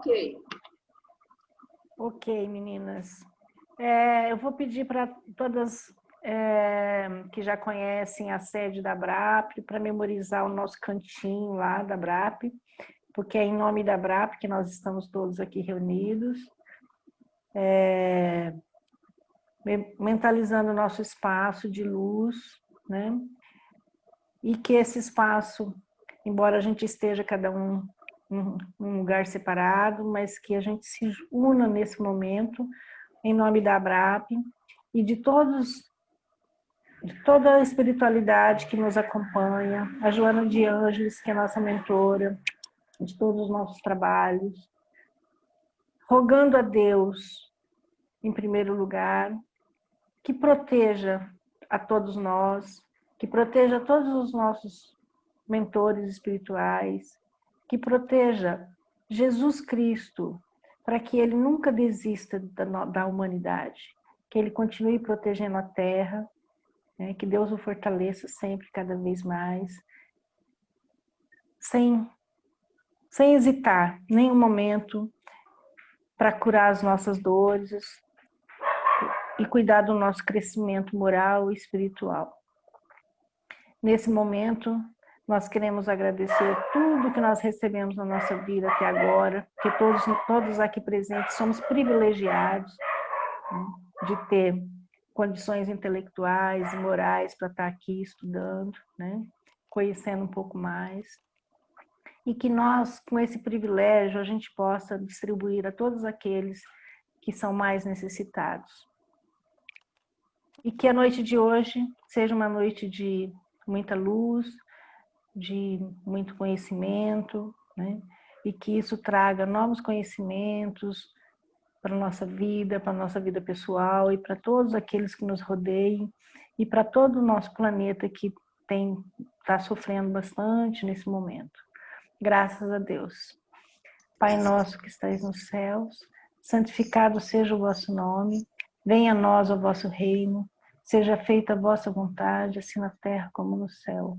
Ok. Ok, meninas. Eu vou pedir para todas que já conhecem a sede da ABRAP para memorizar o nosso cantinho lá da ABRAP, porque é em nome da ABRAP que nós estamos todos aqui reunidos, mentalizando o nosso espaço de luz, né? E que esse espaço, embora a gente esteja cada um em um lugar separado, mas que a gente se una nesse momento, em nome da ABRAP, e de toda a espiritualidade que nos acompanha, a Joana de Ângeles, que é nossa mentora, de todos os nossos trabalhos, rogando a Deus, em primeiro lugar, que proteja a todos nós, que proteja todos os nossos mentores espirituais, que proteja Jesus Cristo, para que ele nunca desista da humanidade, que ele continue protegendo a Terra, né, que Deus o fortaleça sempre, cada vez mais, sem hesitar, nenhum momento, para curar as nossas dores e cuidar do nosso crescimento moral e espiritual. Nesse momento, nós queremos agradecer tudo que nós recebemos na nossa vida até agora, que todos aqui presentes somos privilegiados, né, de ter condições intelectuais e morais para estar aqui estudando, né, conhecendo um pouco mais. E que nós, com esse privilégio, a gente possa distribuir a todos aqueles que são mais necessitados. E que a noite de hoje seja uma noite de muita luz, de muito conhecimento, né? E que isso traga novos conhecimentos para a nossa vida pessoal e para todos aqueles que nos rodeiam e para todo o nosso planeta que está sofrendo bastante nesse momento. Graças a Deus. Pai nosso que estais nos céus, santificado seja o vosso nome, venha a nós o vosso reino, seja feita a vossa vontade, assim na terra como no céu.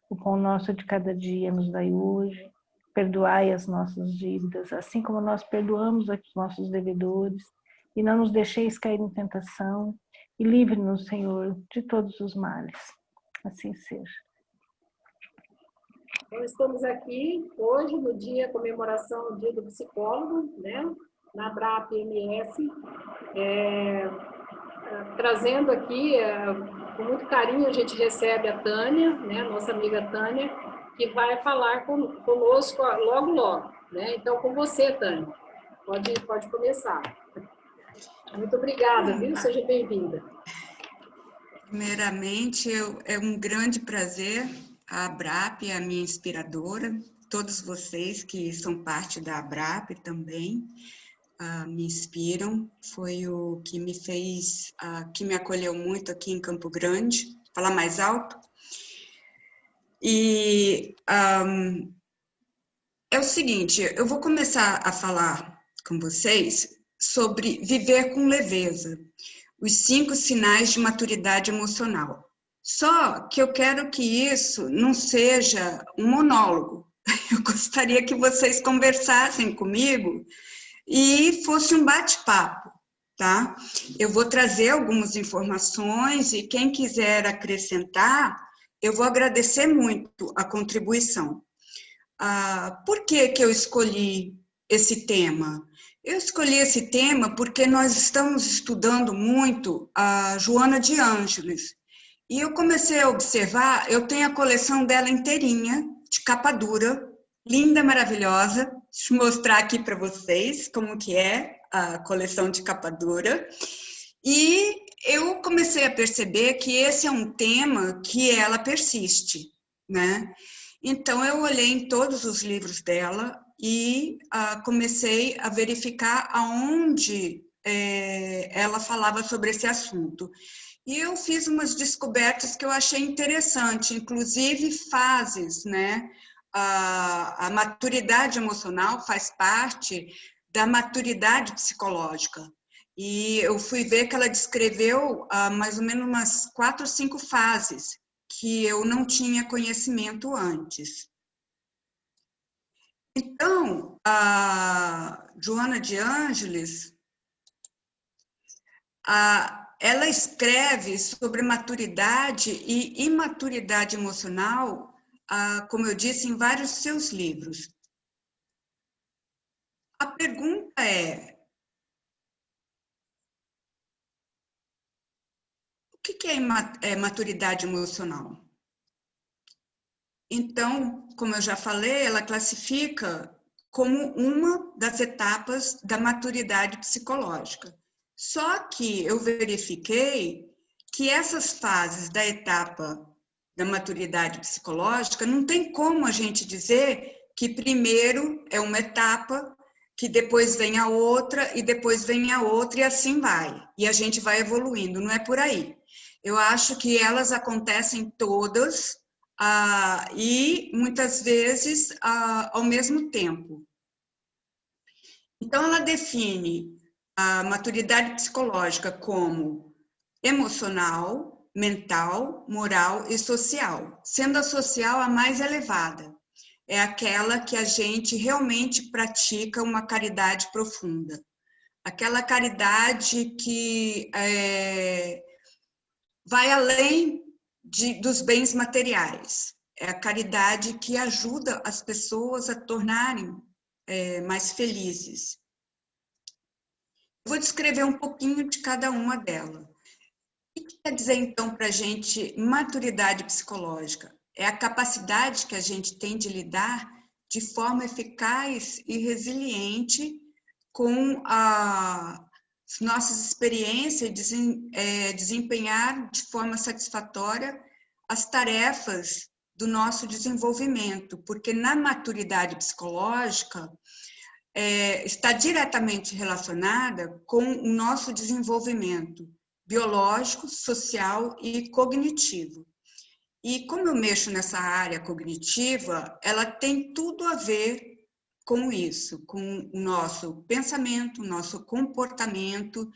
O pão nosso de cada dia nos dai hoje, perdoai as nossas dívidas, assim como nós perdoamos aos nossos devedores, e não nos deixeis cair em tentação, e livre-nos, Senhor, de todos os males. Assim seja. Então, estamos aqui hoje, no dia comemoração do Dia do Psicólogo, né? Na ABRAP MS, trazendo aqui, com muito carinho, a gente recebe a Tânia, né? Nossa amiga Tânia, que vai falar conosco logo, logo, né? Então, com você, Tânia, pode começar. Muito obrigada, viu? Seja bem-vinda. Primeiramente, é um grande prazer, a ABRAP é a minha inspiradora, todos vocês que são parte da ABRAP também me inspiram, foi o que me fez, que me acolheu muito aqui em Campo Grande, falar mais alto. E é o seguinte, eu vou começar a falar com vocês sobre viver com leveza, os 5 sinais de maturidade emocional. Só que eu quero que isso não seja um monólogo. Eu gostaria que vocês conversassem comigo e fosse um bate-papo, tá? Eu vou trazer algumas informações e quem quiser acrescentar, eu vou agradecer muito a contribuição. Por que eu escolhi esse tema? Eu escolhi esse tema porque nós estamos estudando muito a Joana de Ângeles. E eu comecei a observar, eu tenho a coleção dela inteirinha, de capa dura, linda, maravilhosa. Deixa eu mostrar aqui para vocês como que é a coleção de capa dura. E eu comecei a perceber que esse é um tema que ela persiste, né? Então, eu olhei em todos os livros dela e comecei a verificar aonde ela falava sobre esse assunto. E eu fiz umas descobertas que eu achei interessante, inclusive fases, né? A maturidade emocional faz parte da maturidade psicológica. E eu fui ver que ela descreveu mais ou menos umas 4 ou 5 fases que eu não tinha conhecimento antes. Então, Joana de Ângeles, ela escreve sobre maturidade e imaturidade emocional, como eu disse, em vários seus livros. A pergunta o que é maturidade emocional? Então, como eu já falei, ela classifica como uma das etapas da maturidade psicológica. Só que eu verifiquei que essas fases da etapa da maturidade psicológica não tem como a gente dizer que primeiro é uma etapa, que depois vem a outra e depois vem a outra e assim vai. E a gente vai evoluindo, não é por aí. Eu acho que elas acontecem todas e muitas vezes ao mesmo tempo. Então, ela define a maturidade psicológica como emocional, mental, moral e social, sendo a social a mais elevada. É aquela que a gente realmente pratica uma caridade profunda. Aquela caridade que vai além dos bens materiais. É a caridade que ajuda as pessoas a tornarem mais felizes. Vou descrever um pouquinho de cada uma delas. O que quer dizer, então, para a gente maturidade psicológica? É a capacidade que a gente tem de lidar de forma eficaz e resiliente com as nossas experiências, desempenhar de forma satisfatória as tarefas do nosso desenvolvimento, porque na maturidade psicológica está diretamente relacionada com o nosso desenvolvimento biológico, social e cognitivo. E como eu mexo nessa área cognitiva, ela tem tudo a ver com isso, com o nosso pensamento, nosso comportamento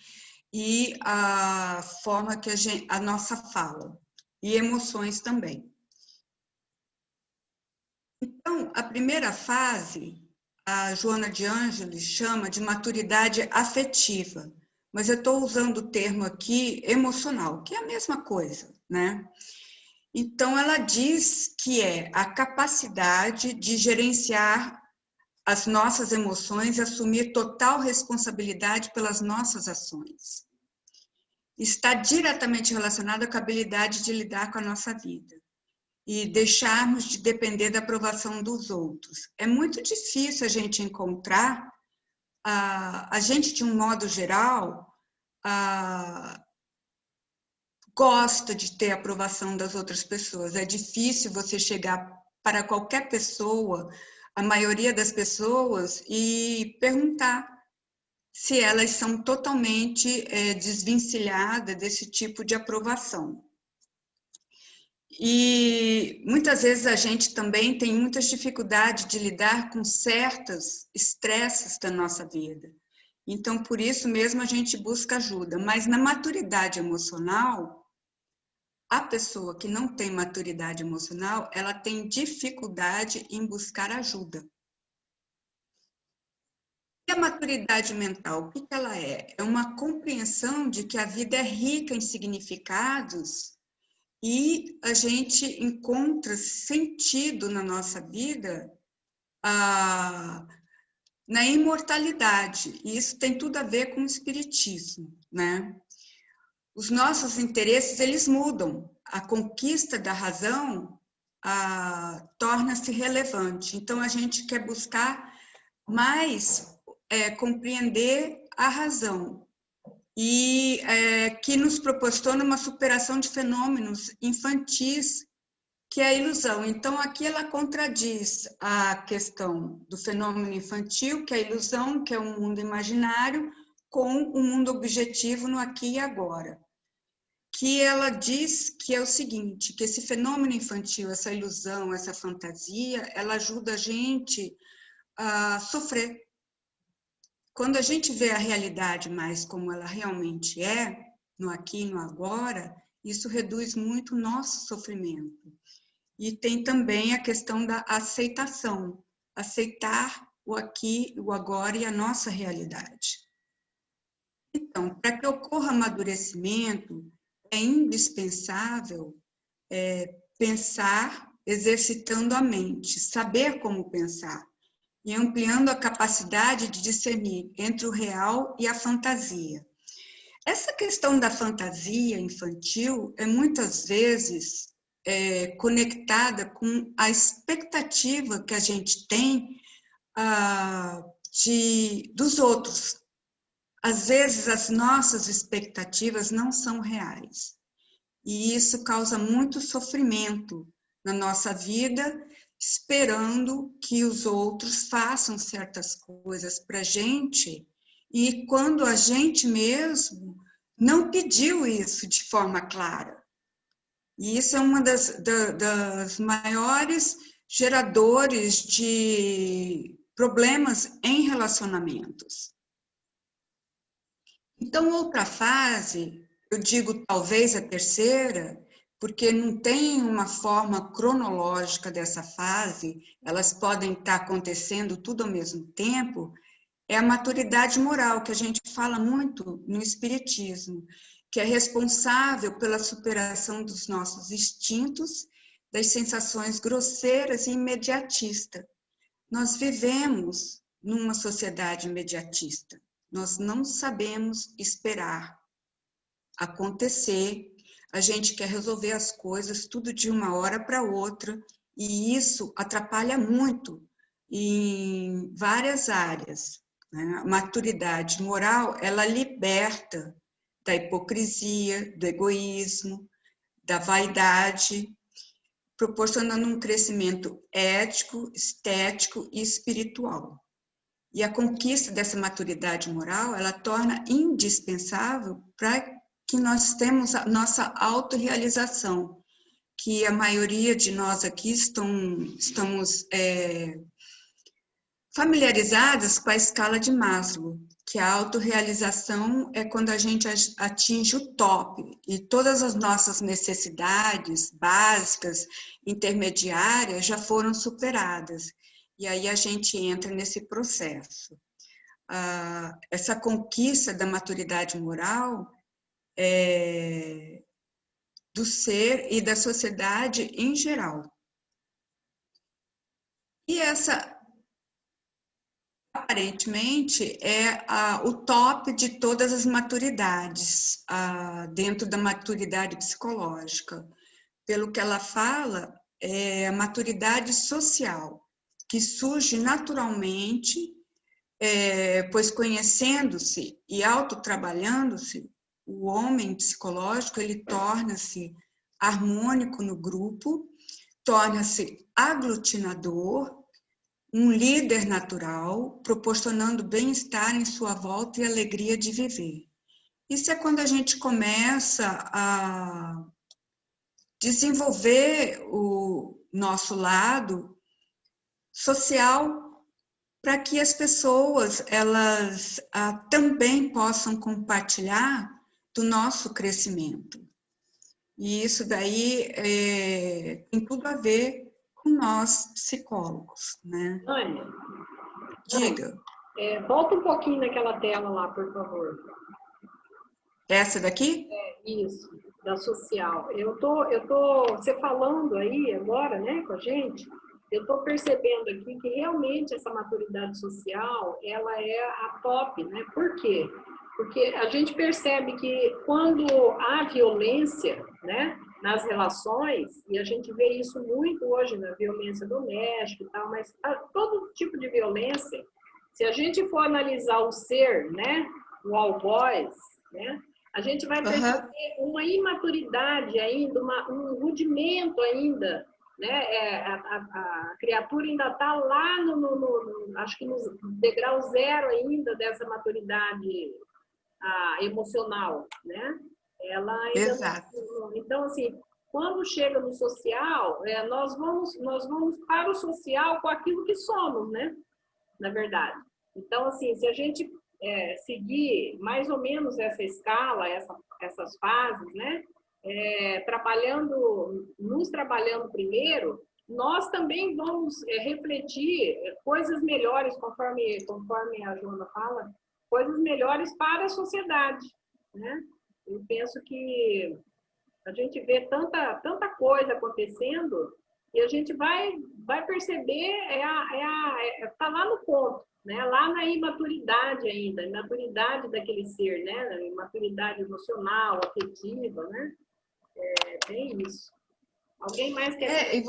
e a forma que a nossa fala, e emoções também. Então, a primeira fase, a Joana de Ângeles chama de maturidade afetiva, mas eu estou usando o termo aqui emocional, que é a mesma coisa, né? Então, ela diz que é a capacidade de gerenciar as nossas emoções e assumir total responsabilidade pelas nossas ações. Está diretamente relacionada com a habilidade de lidar com a nossa vida e deixarmos de depender da aprovação dos outros. É muito difícil a gente encontrar, a gente, de um modo geral, gosta de ter a aprovação das outras pessoas. É difícil você chegar para qualquer pessoa, a maioria das pessoas, e perguntar se elas são totalmente desvencilhadas desse tipo de aprovação. E muitas vezes a gente também tem muitas dificuldades de lidar com certos estresses da nossa vida. Então, por isso mesmo a gente busca ajuda. Mas na maturidade emocional, a pessoa que não tem maturidade emocional, ela tem dificuldade em buscar ajuda. E a maturidade mental, o que ela é? É uma compreensão de que a vida é rica em significados e a gente encontra sentido na nossa vida na imortalidade. E isso tem tudo a ver com o espiritismo, né? Os nossos interesses, eles mudam. A conquista da razão torna-se relevante. Então, a gente quer buscar mais compreender a razão e que nos proporciona uma superação de fenômenos infantis, que é a ilusão. Então, aqui ela contradiz a questão do fenômeno infantil, que é a ilusão, que é o mundo imaginário, com o mundo objetivo no aqui e agora. Que ela diz que é o seguinte, que esse fenômeno infantil, essa ilusão, essa fantasia, ela ajuda a gente a sofrer. Quando a gente vê a realidade mais como ela realmente é, no aqui e no agora, isso reduz muito o nosso sofrimento. E tem também a questão da aceitação. Aceitar o aqui, o agora e a nossa realidade. Então, para que ocorra amadurecimento, é indispensável pensar exercitando a mente, saber como pensar, e ampliando a capacidade de discernir entre o real e a fantasia. Essa questão da fantasia infantil é muitas vezes conectada com a expectativa que a gente tem dos outros. Às vezes, as nossas expectativas não são reais. E isso causa muito sofrimento na nossa vida, esperando que os outros façam certas coisas para a gente, e quando a gente mesmo não pediu isso de forma clara. E isso é uma das maiores geradores de problemas em relacionamentos. Então, outra fase, eu digo talvez a terceira, porque não tem uma forma cronológica dessa fase, elas podem estar acontecendo tudo ao mesmo tempo, é a maturidade moral, que a gente fala muito no Espiritismo, que é responsável pela superação dos nossos instintos, das sensações grosseiras e imediatistas. Nós vivemos numa sociedade imediatista. Nós não sabemos esperar acontecer, a gente quer resolver as coisas tudo de uma hora para outra, e isso atrapalha muito em várias áreas. A maturidade moral, ela liberta da hipocrisia, do egoísmo, da vaidade, proporcionando um crescimento ético, estético e espiritual. E a conquista dessa maturidade moral, ela torna indispensável para que nós tenhamos a nossa autorrealização, que a maioria de nós aqui estamos familiarizadas com a escala de Maslow, que a autorrealização é quando a gente atinge o top e todas as nossas necessidades básicas, intermediárias, já foram superadas. E aí a gente entra nesse processo. Essa conquista da maturidade moral do ser e da sociedade em geral. E essa, aparentemente, é o top de todas as maturidades, dentro da maturidade psicológica. Pelo que ela fala, é a maturidade social, que surge naturalmente, pois conhecendo-se e autotrabalhando-se, o homem psicológico ele torna-se harmônico no grupo, torna-se aglutinador, um líder natural, proporcionando bem-estar em sua volta e alegria de viver. Isso é quando a gente começa a desenvolver o nosso lado social para que as pessoas elas também possam compartilhar do nosso crescimento. E isso daí tem tudo a ver com nós psicólogos, né? Tânia, Diga. Volta um pouquinho naquela tela lá, por favor. Essa daqui? Isso, da social. Você falando aí agora, né, com a gente, eu estou percebendo aqui que realmente essa maturidade social, ela é a top, né? Por quê? Porque a gente percebe que quando há violência, né, nas relações, e a gente vê isso muito hoje na violência doméstica e tal, mas todo tipo de violência, se a gente for analisar o ser, né, o algoz, né, a gente vai perceber uma imaturidade ainda, um rudimento ainda, né? A criatura ainda está lá acho que no degrau zero ainda dessa maturidade emocional, né? Ela ainda Exato. então, assim, quando chega no social, nós vamos para o social com aquilo que somos, né? Na verdade. Então, assim, se a gente seguir mais ou menos essa escala, essas fases, né? Nos trabalhando primeiro, nós também vamos refletir coisas melhores, conforme a Joana fala, coisas melhores para a sociedade, né? Eu penso que a gente vê tanta coisa acontecendo e a gente vai perceber, tá lá no ponto, né? Lá na imaturidade ainda, imaturidade daquele ser, né? Imaturidade emocional, afetiva, né? É bem isso. Alguém mais quer... E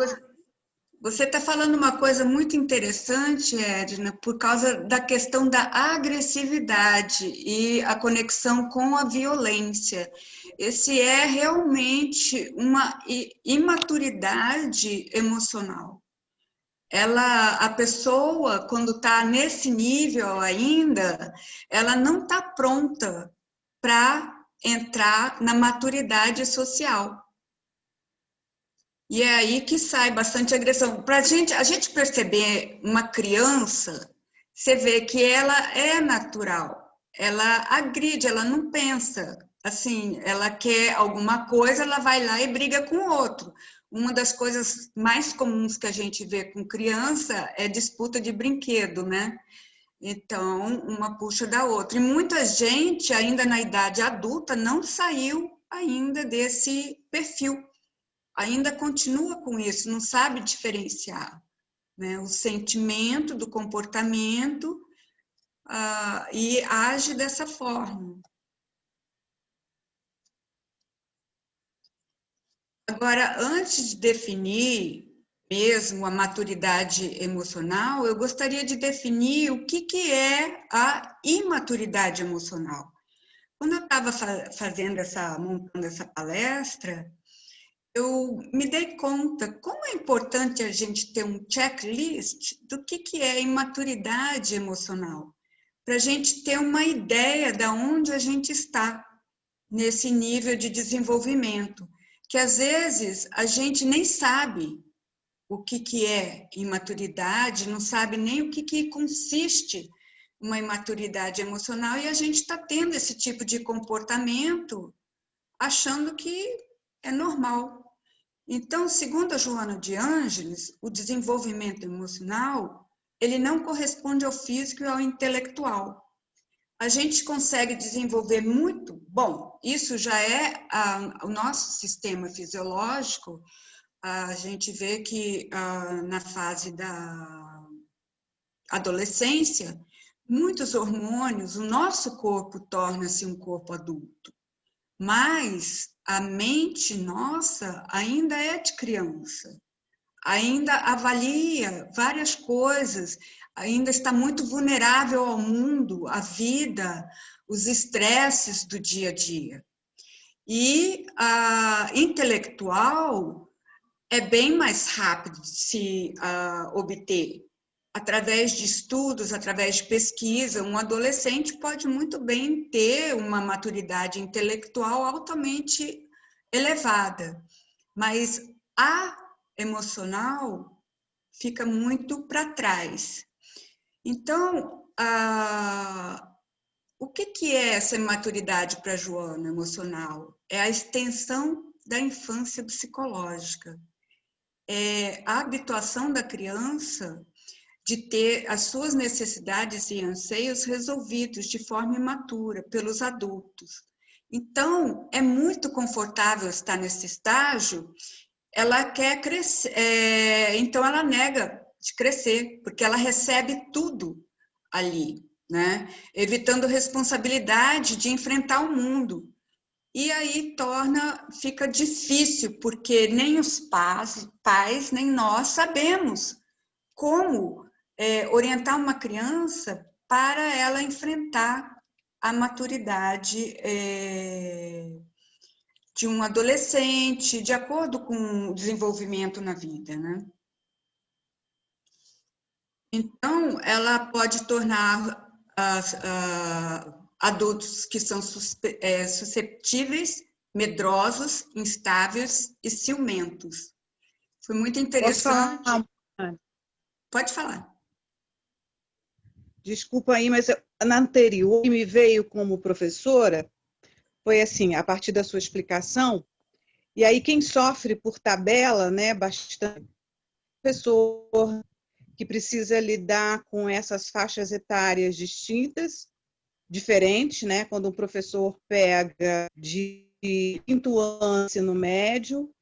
você está falando uma coisa muito interessante, Edna, por causa da questão da agressividade e a conexão com a violência. Esse é realmente uma imaturidade emocional. A pessoa, quando está nesse nível ainda, ela não está pronta para entrar na maturidade social. E é aí que sai bastante agressão. Para a gente perceber uma criança, você vê que ela é natural, ela agride, ela não pensa. Assim, ela quer alguma coisa, ela vai lá e briga com o outro. Uma das coisas mais comuns que a gente vê com criança é disputa de brinquedo, né? Então, uma puxa da outra. E muita gente, ainda na idade adulta, não saiu ainda desse perfil. Ainda continua com isso, não sabe diferenciar, né? O sentimento do comportamento e age dessa forma. Agora, antes de definir mesmo a maturidade emocional, eu gostaria de definir o que é a imaturidade emocional. Quando eu estava montando essa palestra, eu me dei conta como é importante a gente ter um checklist do que é imaturidade emocional, para a gente ter uma ideia de onde a gente está nesse nível de desenvolvimento, que às vezes a gente nem sabe o que é imaturidade, não sabe nem o que consiste uma imaturidade emocional, e a gente está tendo esse tipo de comportamento achando que é normal. Então, segundo a Joana de Ângeles, o desenvolvimento emocional, ele não corresponde ao físico e ao intelectual. A gente consegue desenvolver muito, bom, isso já é o nosso sistema fisiológico, a gente vê que na fase da adolescência, muitos hormônios, o nosso corpo torna-se um corpo adulto. Mas a mente nossa ainda é de criança, ainda avalia várias coisas, ainda está muito vulnerável ao mundo, à vida, os estresses do dia a dia. E a intelectual é bem mais rápido de se obter. Através de estudos, através de pesquisa, um adolescente pode muito bem ter uma maturidade intelectual altamente elevada, mas a emocional fica muito para trás. Então, o que é essa maturidade para a Joana emocional? É a extensão da infância psicológica. É a habituação da criança de ter as suas necessidades e anseios resolvidos de forma imatura pelos adultos. Então, é muito confortável estar nesse estágio, ela quer crescer, então ela nega de crescer, porque ela recebe tudo ali, né? Evitando responsabilidade de enfrentar o mundo. E aí fica difícil, porque nem os pais nem nós sabemos como orientar uma criança para ela enfrentar a maturidade de um adolescente, de acordo com o desenvolvimento na vida, né? Então, ela pode tornar adultos que são susceptíveis, medrosos, instáveis e ciumentos. Foi muito interessante. Posso falar? Pode falar. Desculpa aí, mas na anterior que me veio como professora foi assim, a partir da sua explicação, e aí quem sofre por tabela, né, bastante, professor que precisa lidar com essas faixas etárias distintas, diferentes, né? Quando um professor pega de quinto ano ensino médio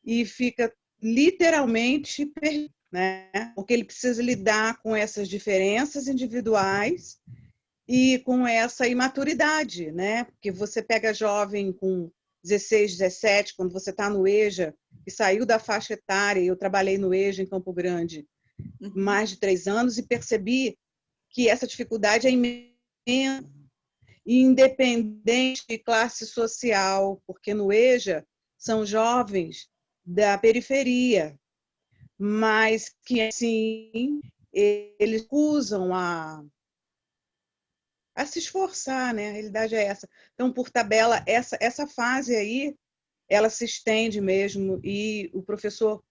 e fica literalmente perdido, né? Porque ele precisa lidar com essas diferenças individuais e com essa imaturidade, né? Porque você pega jovem com 16, 17, quando você está no EJA, e saiu da faixa etária, eu trabalhei no EJA em Campo Grande mais de 3 anos e percebi que essa dificuldade é imensa, independente de classe social, porque no EJA são jovens da periferia, mas que, assim, eles usam a se esforçar, né? A realidade é essa. Então, por tabela, essa fase aí, ela se estende mesmo e o professor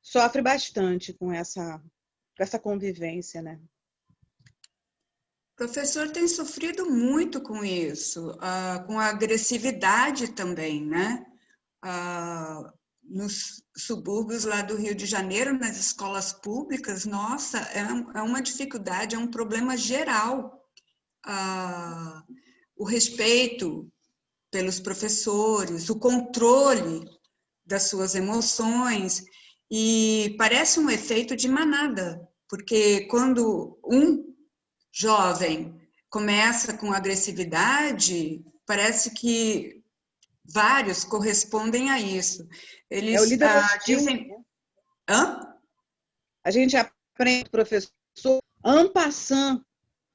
sofre bastante com essa convivência, né? O professor tem sofrido muito com isso, com a agressividade também, né? Nos subúrbios lá do Rio de Janeiro, nas escolas públicas, nossa, é uma dificuldade, é um problema geral. O respeito pelos professores, o controle das suas emoções, e parece um efeito de manada, porque quando um jovem começa com agressividade, parece que vários correspondem a isso. É o Eles líder hostil. dizem... Hã? A gente aprende, professor, en passant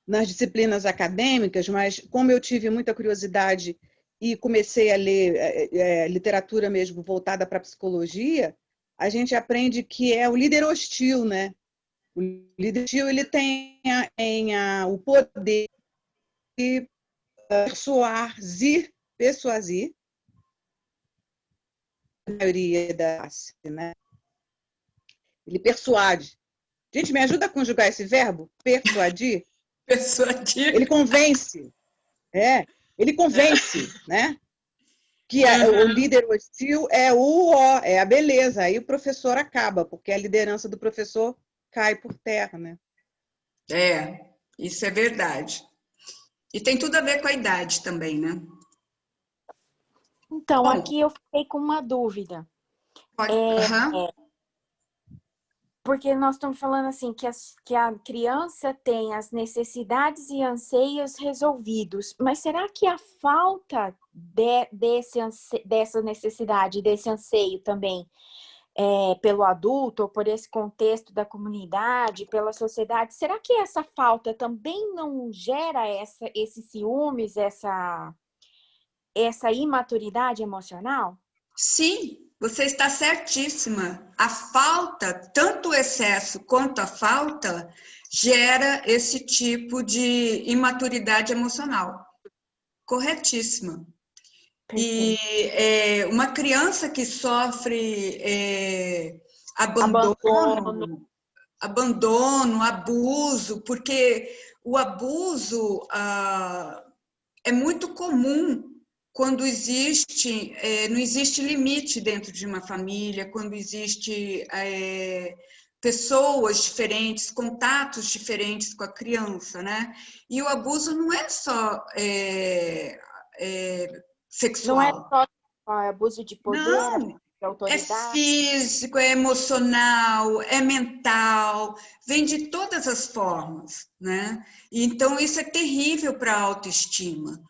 nas disciplinas acadêmicas, mas como eu tive muita curiosidade e comecei a ler literatura mesmo voltada para a psicologia, a gente aprende que é o líder hostil, né? O líder hostil, ele tem o poder de persuadir a maioria da classe, né? Ele persuade. Gente, me ajuda a conjugar esse verbo? Persuadir? Persuadir. Ele convence. Ele convence, né? Que o líder hostil é a beleza. Aí o professor acaba, porque a liderança do professor cai por terra, né? Isso é verdade. E tem tudo a ver com a idade também, né? Então, bom, aqui eu fiquei com uma dúvida. Porque nós estamos falando assim, que a criança tem as necessidades e anseios resolvidos, mas será que a falta dessa necessidade, desse anseio também, pelo adulto, ou por esse contexto da comunidade, pela sociedade, será que essa falta também não gera esses ciúmes, essa imaturidade emocional? Sim, você está certíssima. A falta, tanto o excesso quanto a falta, gera esse tipo de imaturidade emocional. Corretíssima. Perfeito. E uma criança que sofre abandono, abuso, porque o abuso é muito comum quando não existe limite dentro de uma família, quando existe pessoas diferentes, contatos diferentes com a criança, né? E o abuso não é só sexual. Não é só abuso de poder, não, de autoridade. É físico, é emocional, é mental, vem de todas as formas, né? Então, isso é terrível para a autoestima.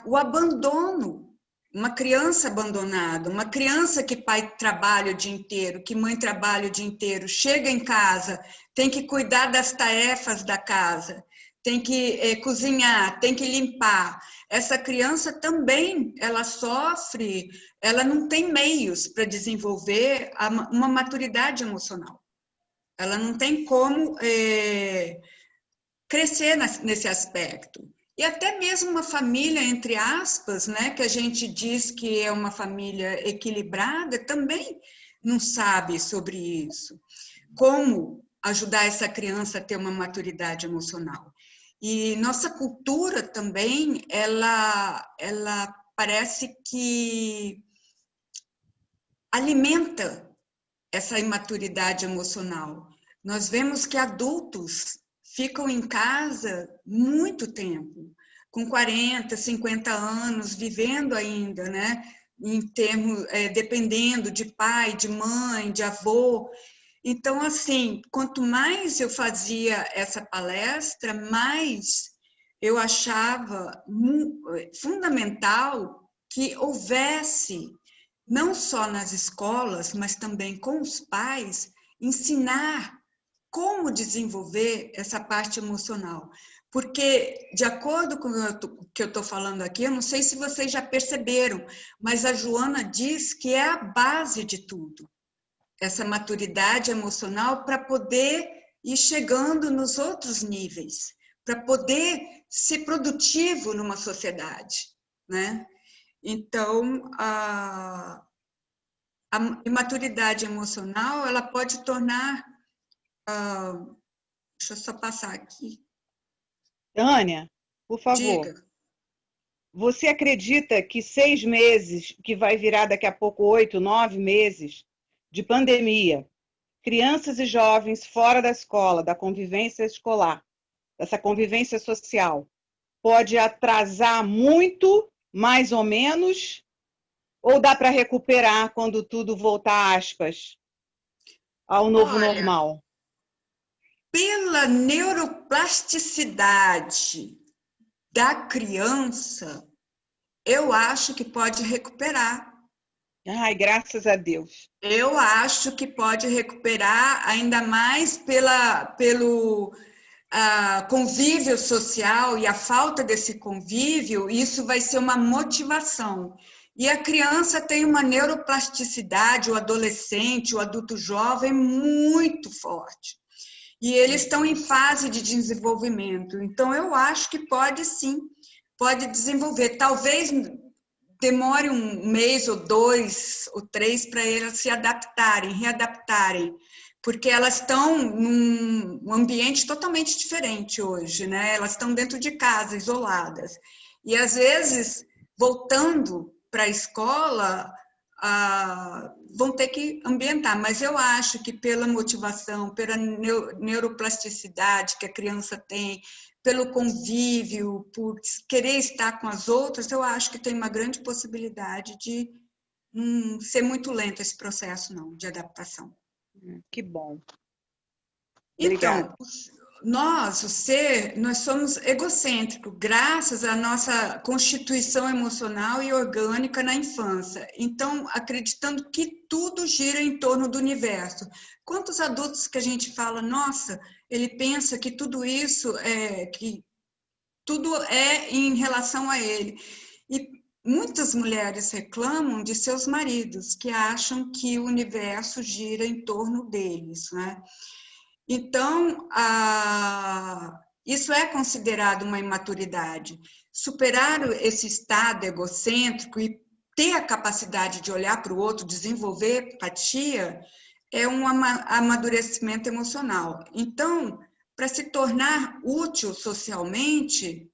O abandono, uma criança abandonada, uma criança que pai trabalha o dia inteiro, que mãe trabalha o dia inteiro, chega em casa, tem que cuidar das tarefas da casa, tem que cozinhar, tem que limpar. Essa criança também, ela sofre, ela não tem meios para desenvolver uma maturidade emocional. Ela não tem como crescer nesse aspecto. E até mesmo uma família, entre aspas, né, que a gente diz que é uma família equilibrada, também não sabe sobre isso. Como ajudar essa criança a ter uma maturidade emocional? E nossa cultura também, ela parece que alimenta essa imaturidade emocional. Nós vemos que adultos ficam em casa muito tempo, com 40, 50 anos, vivendo ainda, né? Em termos, dependendo de pai, de mãe, de avô. Então, assim, quanto mais eu fazia essa palestra, mais eu achava fundamental que houvesse, não só nas escolas, mas também com os pais, ensinar como desenvolver essa parte emocional. Porque, de acordo com o que eu estou falando aqui, eu não sei se vocês já perceberam, mas a Joana diz que é a base de tudo, essa maturidade emocional para poder ir chegando nos outros níveis, para poder ser produtivo numa sociedade, né? Então, a imaturidade emocional, ela pode tornar... deixa eu só passar aqui. Tânia, por favor. Diga. Você acredita que 6 meses, que vai virar daqui a pouco 8, 9 meses de pandemia, crianças e jovens fora da escola, da convivência escolar, dessa convivência social, pode atrasar muito, mais ou menos, ou dá para recuperar quando tudo voltar, aspas, ao novo normal? Pela neuroplasticidade da criança, eu acho que pode recuperar. Ai, graças a Deus. Eu acho que pode recuperar, ainda mais pelo convívio social e a falta desse convívio, isso vai ser uma motivação. E a criança tem uma neuroplasticidade, o adolescente, o adulto jovem, muito forte. E eles estão em fase de desenvolvimento. Então, eu acho que pode sim, pode desenvolver. Talvez demore 1 mês, ou 2, ou 3, para elas se adaptarem, readaptarem, porque elas estão num ambiente totalmente diferente hoje, né? Elas estão dentro de casa, isoladas. E, às vezes, voltando para a escola, vão ter que ambientar, mas eu acho que pela motivação, pela neuroplasticidade que a criança tem, pelo convívio, por querer estar com as outras, eu acho que tem uma grande possibilidade de não ser muito lento esse processo, não, de adaptação. Que bom. Então, nós, o ser, nós somos egocêntricos, graças à nossa constituição emocional e orgânica na infância. Então, acreditando que tudo gira em torno do universo. Quantos adultos que a gente fala, nossa, ele pensa que tudo isso que tudo é em relação a ele. E muitas mulheres reclamam de seus maridos, que acham que o universo gira em torno deles, né? Então, isso é considerado uma imaturidade. Superar esse estado egocêntrico e ter a capacidade de olhar para o outro, desenvolver empatia, é um amadurecimento emocional. Então, para se tornar útil socialmente,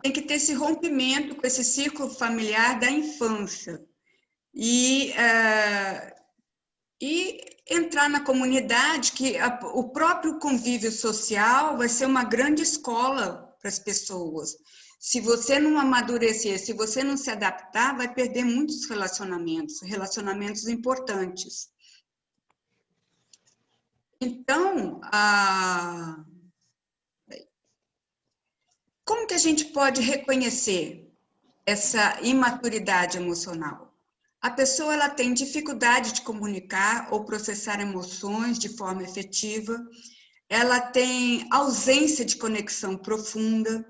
tem que ter esse rompimento com esse círculo familiar da infância e entrar na comunidade, que o próprio convívio social vai ser uma grande escola para as pessoas. Se você não amadurecer, se você não se adaptar, vai perder muitos relacionamentos importantes. Então, como que a gente pode reconhecer essa imaturidade emocional? A pessoa ela tem dificuldade de comunicar ou processar emoções de forma efetiva, ela tem ausência de conexão profunda,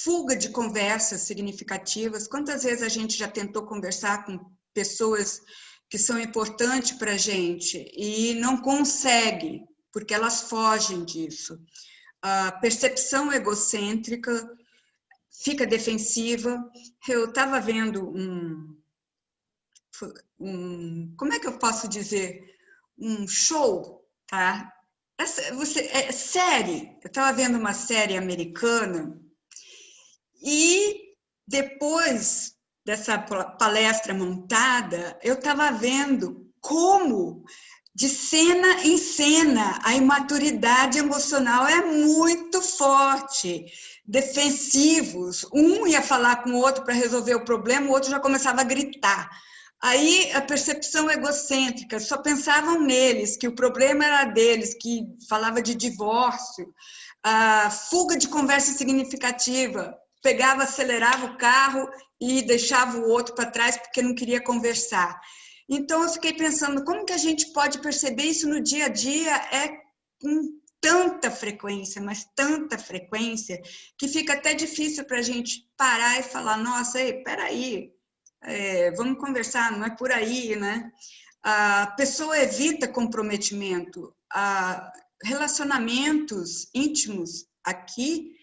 fuga de conversas significativas. Quantas vezes a gente já tentou conversar com pessoas que são importantes para a gente e não consegue, porque elas fogem disso. A percepção egocêntrica, fica defensiva. Eu estava vendo como é que eu posso dizer? Um show, tá? Série. Eu estava vendo uma série americana e depois dessa palestra montada, eu estava vendo como, de cena em cena, a imaturidade emocional é muito forte. Defensivos, um ia falar com o outro para resolver o problema, o outro já começava a gritar. Aí a percepção egocêntrica, só pensavam neles, que o problema era deles, que falava de divórcio, a fuga de conversa significativa, pegava, acelerava o carro e deixava o outro para trás porque não queria conversar. Então eu fiquei pensando, como que a gente pode perceber isso no dia a dia? É com tanta frequência, mas tanta frequência, que fica até difícil para a gente parar e falar, nossa, ei, peraí, vamos conversar, não é por aí, né? A pessoa evita comprometimento, relacionamentos íntimos aqui,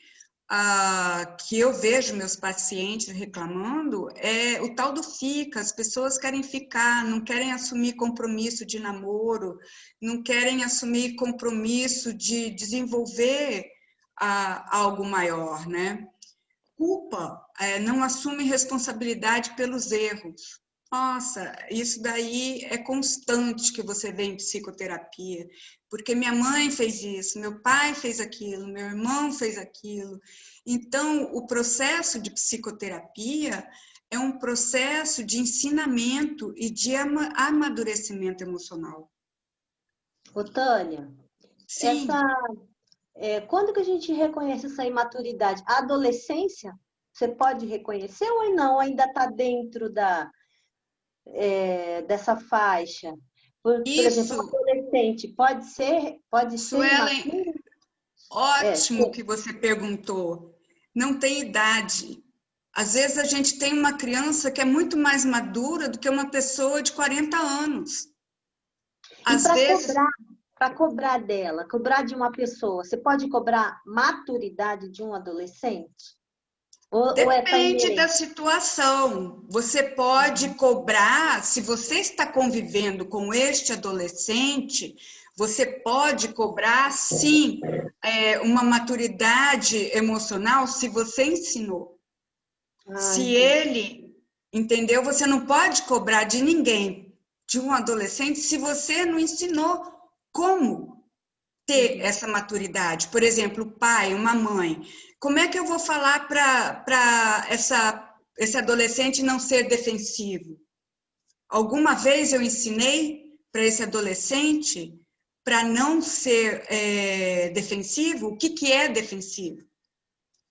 que eu vejo meus pacientes reclamando, é o tal do fica, as pessoas querem ficar, não querem assumir compromisso de namoro, não querem assumir compromisso de desenvolver algo maior, né? Culpa, não assume responsabilidade pelos erros. Nossa, isso daí é constante que você vê em psicoterapia, porque minha mãe fez isso, meu pai fez aquilo, meu irmão fez aquilo. Então, o processo de psicoterapia é um processo de ensinamento e de amadurecimento emocional. Ô, Tânia, Sim. Quando que a gente reconhece essa imaturidade? A adolescência, você pode reconhecer ou não? Ainda está dentro dessa faixa? Por exemplo, um adolescente pode ser Suelen, ótimo que você perguntou. Não tem idade. Às vezes a gente tem uma criança que é muito mais madura do que uma pessoa de 40 anos. Às vezes... Para cobrar dela, cobrar de uma pessoa, você pode cobrar maturidade de um adolescente? Depende da situação. Você pode cobrar, se você está convivendo com este adolescente, você pode cobrar, sim, uma maturidade emocional se você ensinou. Se ele, entendeu? Você não pode cobrar de ninguém, de um adolescente, se você não ensinou como ter essa maturidade. Por exemplo, o pai, uma mãe. Como é que eu vou falar para esse adolescente não ser defensivo? Alguma vez eu ensinei para esse adolescente para não ser defensivo? O que é defensivo?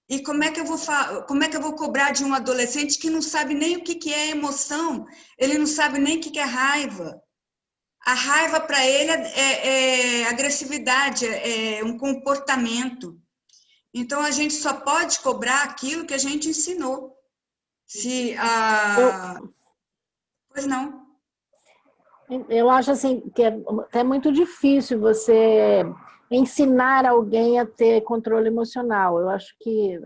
E como é que eu vou cobrar de um adolescente que não sabe nem o que é emoção? Ele não sabe nem o que é raiva. A raiva para ele é agressividade, é um comportamento. Então, a gente só pode cobrar aquilo que a gente ensinou. Pois não. Eu acho assim que é até muito difícil você ensinar alguém a ter controle emocional. Eu acho que,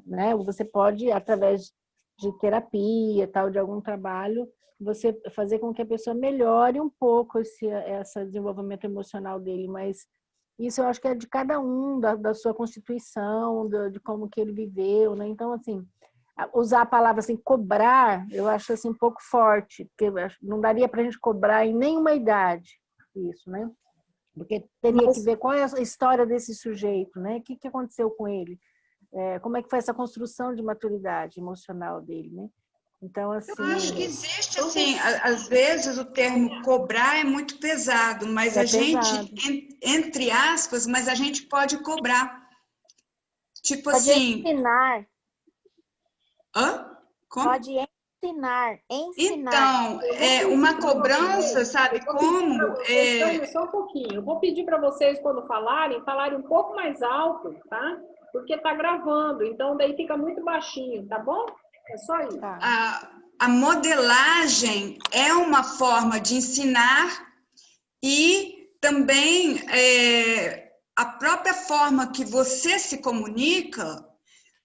né, você pode, através de terapia, tal, de algum trabalho, você fazer com que a pessoa melhore um pouco esse desenvolvimento emocional dele, mas isso eu acho que é de cada um, da sua constituição, de como que ele viveu, né? Então, assim, usar a palavra assim, cobrar, eu acho assim um pouco forte, porque não daria para a gente cobrar em nenhuma idade isso, né? Porque teria que ver qual é a história desse sujeito, né? O que aconteceu com ele? Como é que foi essa construção de maturidade emocional dele, né? Então, assim... Eu acho que existe, assim, às vezes o termo cobrar é muito pesado, mas a gente, entre aspas, mas a gente pode cobrar. Tipo pode assim... ensinar. Hã? Como? Pode ensinar. Então, uma cobrança, sabe como? Só um pouquinho. Eu vou pedir para vocês, quando falarem um pouco mais alto, tá? Porque tá gravando, então daí fica muito baixinho, tá bom? É só isso. A modelagem é uma forma de ensinar e também a própria forma que você se comunica.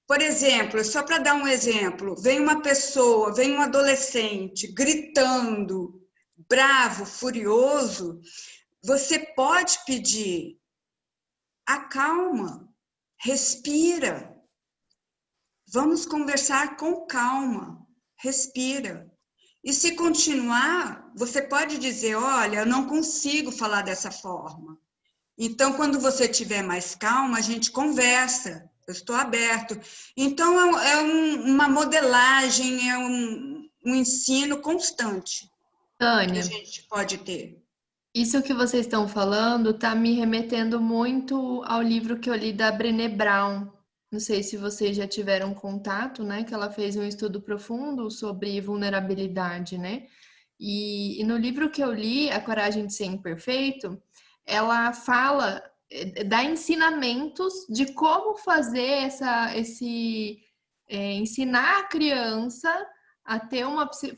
Por exemplo, só para dar um exemplo, vem uma pessoa, vem um adolescente gritando, bravo, furioso, você pode pedir, acalma, respira. Vamos conversar com calma, respira. E se continuar, você pode dizer, olha, eu não consigo falar dessa forma. Então, quando você tiver mais calma, a gente conversa, eu estou aberto. Então, uma modelagem, um ensino constante que a Tânia, gente pode ter. isso que vocês estão falando está me remetendo muito ao livro que eu li da Brené Brown. Não sei se vocês já tiveram contato, né? Que ela fez um estudo profundo sobre vulnerabilidade, né? E no livro que eu li, A Coragem de Ser Imperfeito, ela fala, dá ensinamentos de como fazer ensinar a criança a ter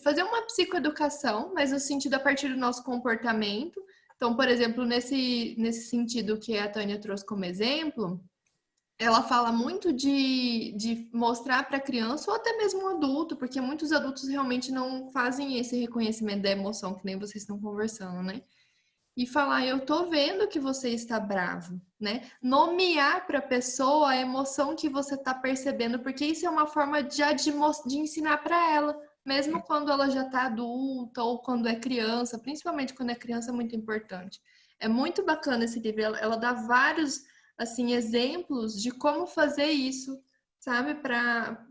fazer uma psicoeducação, mas no sentido a partir do nosso comportamento. Então, por exemplo, nesse sentido que a Tânia trouxe como exemplo, ela fala muito de mostrar para a criança ou até mesmo um adulto, porque muitos adultos realmente não fazem esse reconhecimento da emoção, que nem vocês estão conversando, né? E falar, eu tô vendo que você está bravo, né? Nomear para a pessoa a emoção que você está percebendo, porque isso é uma forma de ensinar para ela, mesmo quando ela já está adulta ou quando é criança, principalmente quando é criança, é muito importante. É muito bacana esse livro, ela dá vários assim exemplos de como fazer isso, sabe?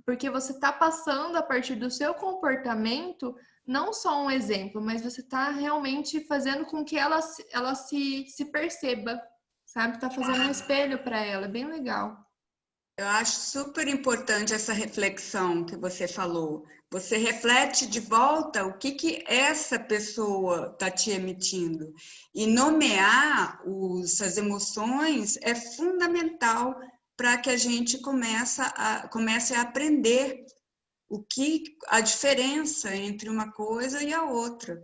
Porque você está passando a partir do seu comportamento não só um exemplo, mas você está realmente fazendo com que ela se perceba, sabe? Tá fazendo um espelho para ela, é bem legal. Eu acho super importante essa reflexão que você falou. Você reflete de volta o que essa pessoa está te emitindo. E nomear as emoções é fundamental para que a gente comece a aprender a diferença entre uma coisa e a outra.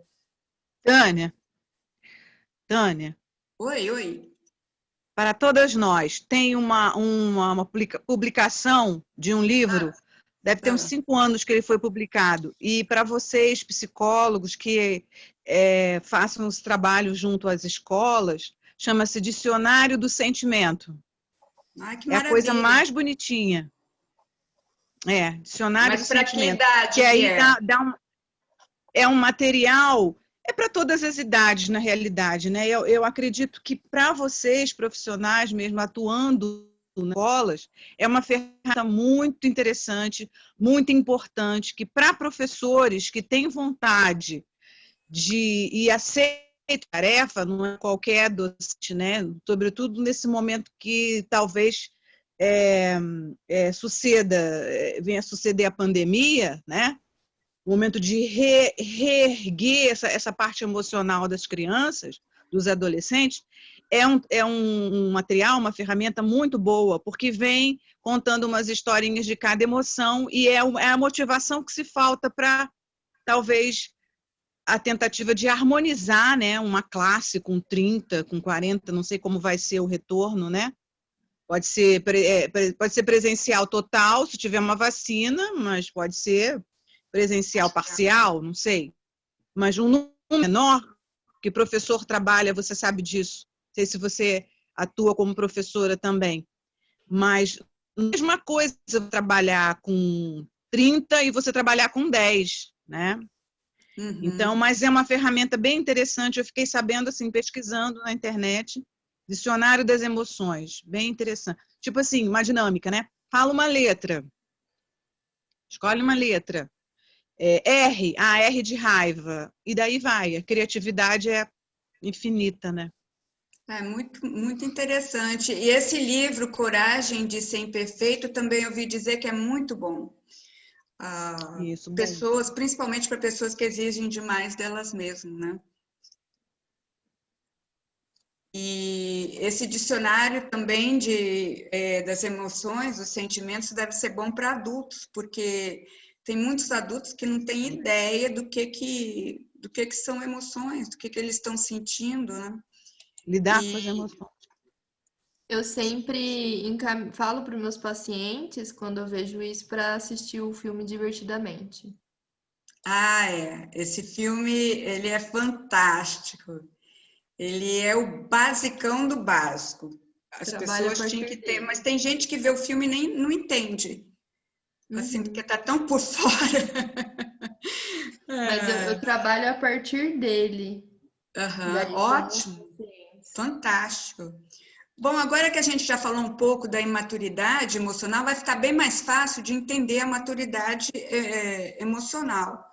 Tânia, Oi. para todas nós, tem uma publicação de um livro, deve ter uns 5 anos que ele foi publicado, e para vocês, psicólogos, que façam os trabalhos junto às escolas, chama-se Dicionário do Sentimento. Ai, que é a coisa maravilha. mais bonitinha. Dicionário do Sentimento. Mas para que idade que aí é? É um material, para todas as idades, na realidade, né? Eu acredito que para vocês, profissionais mesmo, atuando nas escolas, é uma ferramenta muito interessante, muito importante, que para professores que têm vontade e aceitam a tarefa, não é qualquer docente, né? Sobretudo nesse momento que talvez venha a suceder a pandemia, né? O momento de reerguer essa parte emocional das crianças, dos adolescentes, é um material, uma ferramenta muito boa, porque vem contando umas historinhas de cada emoção e é a motivação que se falta para, talvez, a tentativa de harmonizar, né, uma classe com 30, com 40, não sei como vai ser o retorno, né? Pode ser presencial total, se tiver uma vacina, mas pode ser presencial parcial, não sei. Mas um número menor, que professor trabalha, você sabe disso. Não sei se você atua como professora também. Mas a mesma coisa trabalhar com 30 e você trabalhar com 10, né? Uhum. Então, mas é uma ferramenta bem interessante. Eu fiquei sabendo, assim, pesquisando na internet, Dicionário das Emoções, bem interessante. Tipo assim, uma dinâmica, né? Fala uma letra. Escolhe uma letra. R de raiva. E daí vai. A criatividade é infinita, né? É muito, muito interessante. E esse livro, Coragem de Ser Imperfeito, também ouvi dizer que é muito bom. Isso, pessoas, principalmente para pessoas que exigem demais delas mesmas, né? E esse dicionário também das emoções, dos sentimentos, deve ser bom para adultos, porque tem muitos adultos que não têm ideia do que são emoções, do que eles estão sentindo, né? Lidar com as emoções. Eu sempre falo para os meus pacientes, quando eu vejo isso, para assistir o filme Divertidamente. Esse filme, ele é fantástico. Ele é o basicão do básico. As pessoas tinham que ter, mas tem gente que vê o filme e nem não entende. assim, porque está tão por fora. Mas eu trabalho a partir dele. Ótimo, fantástico. Bom, agora que a gente já falou um pouco da imaturidade emocional, vai ficar bem mais fácil de entender a maturidade emocional.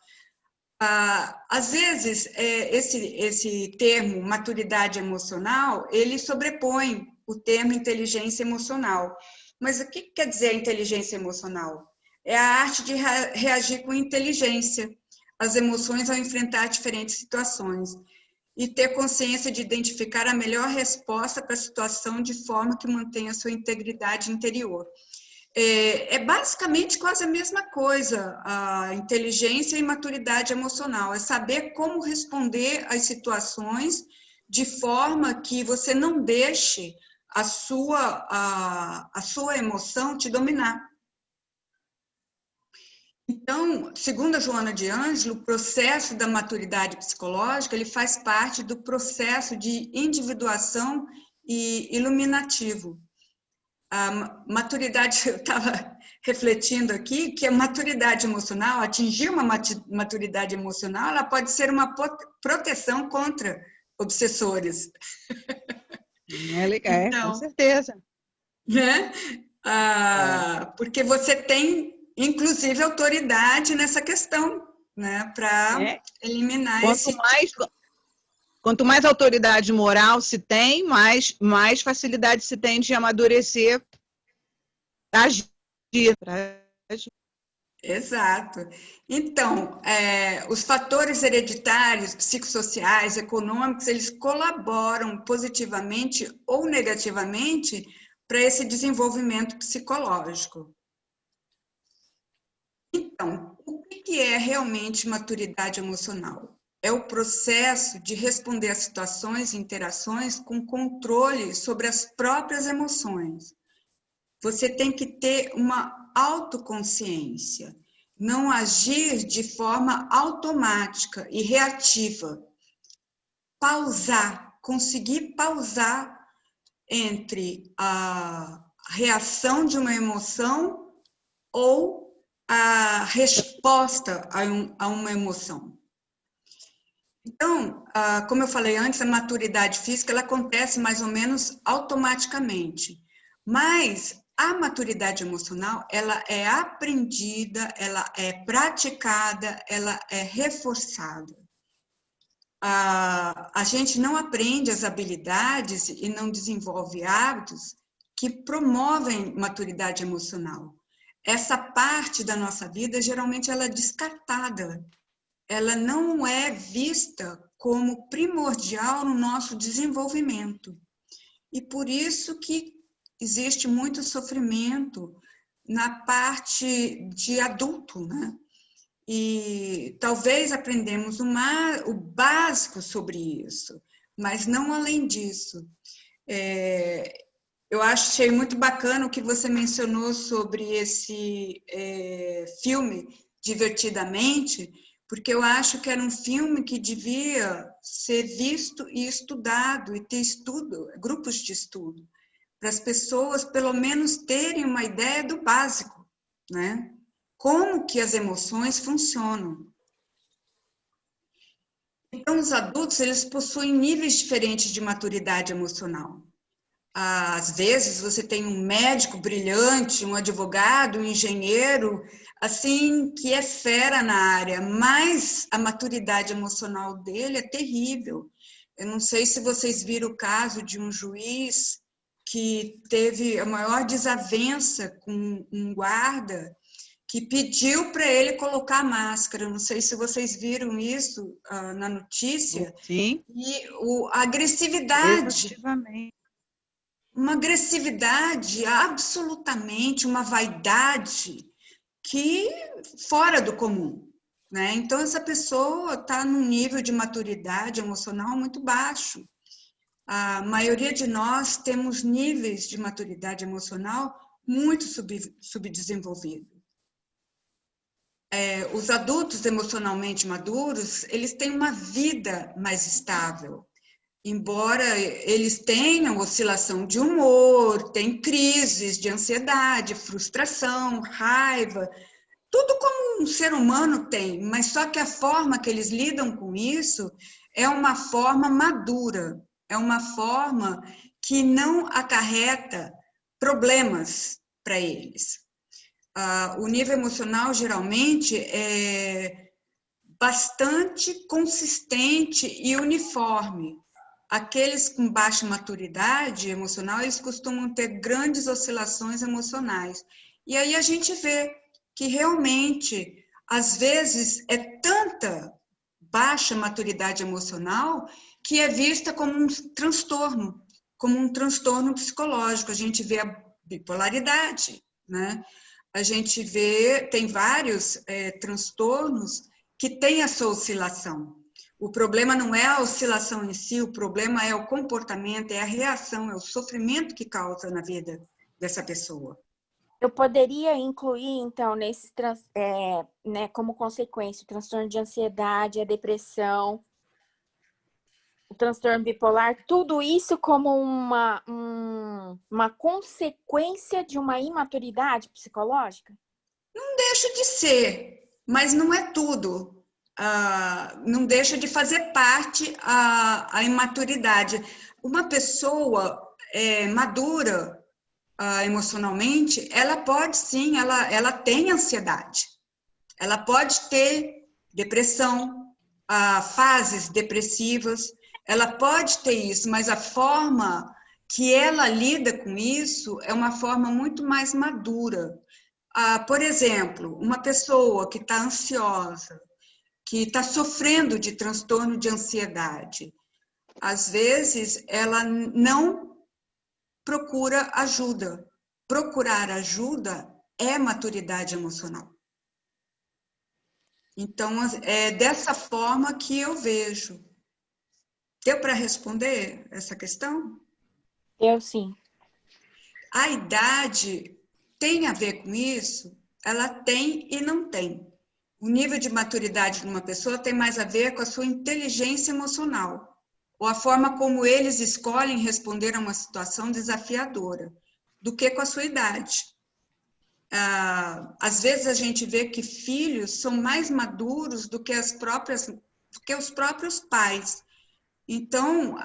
Às vezes, esse termo maturidade emocional, ele sobrepõe o termo inteligência emocional. Mas o que quer dizer inteligência emocional? É a arte de reagir com inteligência às emoções ao enfrentar diferentes situações e ter consciência de identificar a melhor resposta para a situação de forma que mantenha a sua integridade interior. É basicamente quase a mesma coisa, a inteligência e maturidade emocional, é saber como responder às situações de forma que você não deixe a sua emoção te dominar. Então, segundo a Joana de Ângelo, o processo da maturidade psicológica, ele faz parte do processo de individuação e iluminativo. A maturidade, eu estava refletindo aqui, que a maturidade emocional, atingir uma maturidade emocional, ela pode ser uma proteção contra obsessores. É legal, então, com certeza. Né? Porque você tem, inclusive, autoridade nessa questão, né? Para eliminar Quanto mais autoridade moral se tem, mais facilidade se tem de amadurecer, agir. Exato. Então, os fatores hereditários, psicossociais, econômicos, eles colaboram positivamente ou negativamente para esse desenvolvimento psicológico. Então, o que é realmente maturidade emocional? É o processo de responder a situações e interações com controle sobre as próprias emoções. Você tem que ter uma autoconsciência, não agir de forma automática e reativa. Pausar, conseguir pausar entre a reação de uma emoção ou a resposta a uma emoção. Então, como eu falei antes, a maturidade física ela acontece mais ou menos automaticamente, mas a maturidade emocional ela é aprendida, ela é praticada, ela é reforçada. A gente não aprende as habilidades e não desenvolve hábitos que promovem maturidade emocional. Essa parte da nossa vida, geralmente, ela é descartada. Ela não é vista como primordial no nosso desenvolvimento. E por isso que existe muito sofrimento na parte de adulto, né? E talvez aprendemos o básico sobre isso, mas não além disso. Eu achei muito bacana o que você mencionou sobre esse filme, Divertidamente, porque eu acho que era um filme que devia ser visto e estudado, e ter grupos de estudo, para as pessoas pelo menos terem uma ideia do básico, né? Como que as emoções funcionam. Então, os adultos, eles possuem níveis diferentes de maturidade emocional. Às vezes, você tem um médico brilhante, um advogado, um engenheiro, assim, que é fera na área, mas a maturidade emocional dele é terrível. Eu não sei se vocês viram o caso de um juiz que teve a maior desavença com um guarda que pediu para ele colocar máscara. Eu não sei se vocês viram isso na notícia. Sim. E a agressividade. Uma agressividade absolutamente, uma vaidade que fora do comum, né? Então, essa pessoa está num nível de maturidade emocional muito baixo. A maioria de nós temos níveis de maturidade emocional muito subdesenvolvidos. Os adultos emocionalmente maduros, eles têm uma vida mais estável. Embora eles tenham oscilação de humor, têm crises de ansiedade, frustração, raiva, tudo como um ser humano tem, mas só que a forma que eles lidam com isso é uma forma madura, é uma forma que não acarreta problemas para eles. O nível emocional, geralmente, é bastante consistente e uniforme. Aqueles com baixa maturidade emocional, eles costumam ter grandes oscilações emocionais. E aí a gente vê que realmente, às vezes, é tanta baixa maturidade emocional que é vista como um transtorno psicológico. A gente vê a bipolaridade, né? A gente vê, tem vários transtornos que têm essa oscilação. O problema não é a oscilação em si, o problema é o comportamento, é a reação, é o sofrimento que causa na vida dessa pessoa. Eu poderia incluir, então, né, como consequência, o transtorno de ansiedade, a depressão, o transtorno bipolar, tudo isso como uma consequência de uma imaturidade psicológica? Não deixa de ser, mas não é tudo. Não deixa de fazer parte a imaturidade. Uma pessoa madura emocionalmente, ela pode sim, ela tem ansiedade. Ela pode ter depressão, fases depressivas, ela pode ter isso, mas a forma que ela lida com isso é uma forma muito mais madura. Por exemplo, uma pessoa que está ansiosa, que está sofrendo de transtorno de ansiedade, às vezes ela não procura ajuda. Procurar ajuda é maturidade emocional. Então, é dessa forma que eu vejo. Deu para responder essa questão? Eu sim. A idade tem a ver com isso? Ela tem e não tem. O nível de maturidade de uma pessoa tem mais a ver com a sua inteligência emocional, ou a forma como eles escolhem responder a uma situação desafiadora, do que com a sua idade. Às vezes a gente vê que filhos são mais maduros do que os próprios pais. Então, o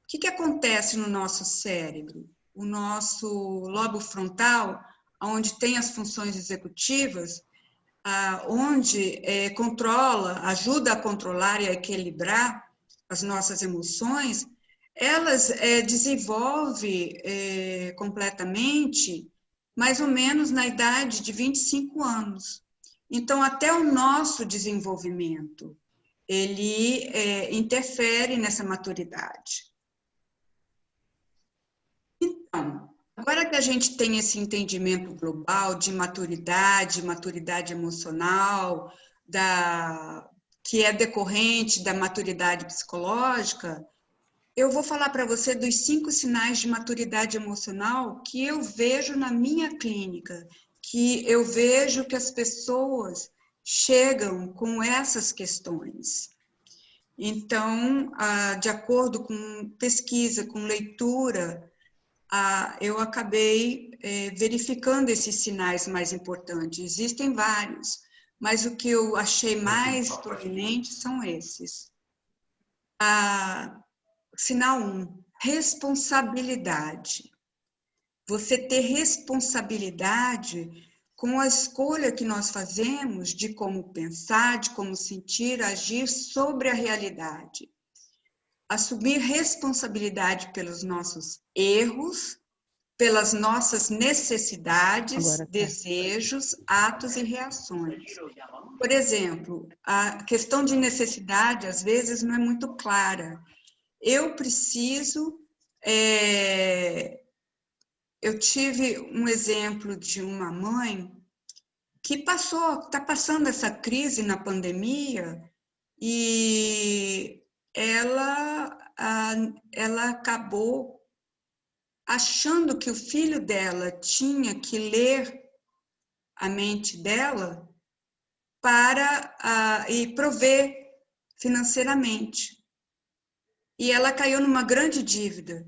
que acontece no nosso cérebro? O nosso lobo frontal, onde tem as funções executivas, onde ajuda a controlar e a equilibrar as nossas emoções, elas desenvolvem completamente mais ou menos na idade de 25 anos. Então, até o nosso desenvolvimento, ele interfere nessa maturidade. Então, agora que a gente tem esse entendimento global de maturidade emocional, que é decorrente da maturidade psicológica, eu vou falar para você dos 5 sinais de maturidade emocional que eu vejo na minha clínica, que eu vejo que as pessoas chegam com essas questões. Então, de acordo com pesquisa, com leitura, eu acabei verificando esses sinais mais importantes. Existem vários, mas o que eu achei mais proeminente são esses. Sinal 1, responsabilidade. Você ter responsabilidade com a escolha que nós fazemos de como pensar, de como sentir, agir sobre a realidade. Assumir responsabilidade pelos nossos erros, pelas nossas necessidades, desejos, atos e reações. Por exemplo, a questão de necessidade, às vezes, não é muito clara. Eu preciso... Eu tive um exemplo de uma mãe que está passando essa crise na pandemia e ela acabou achando que o filho dela tinha que ler a mente dela e prover financeiramente. E ela caiu numa grande dívida,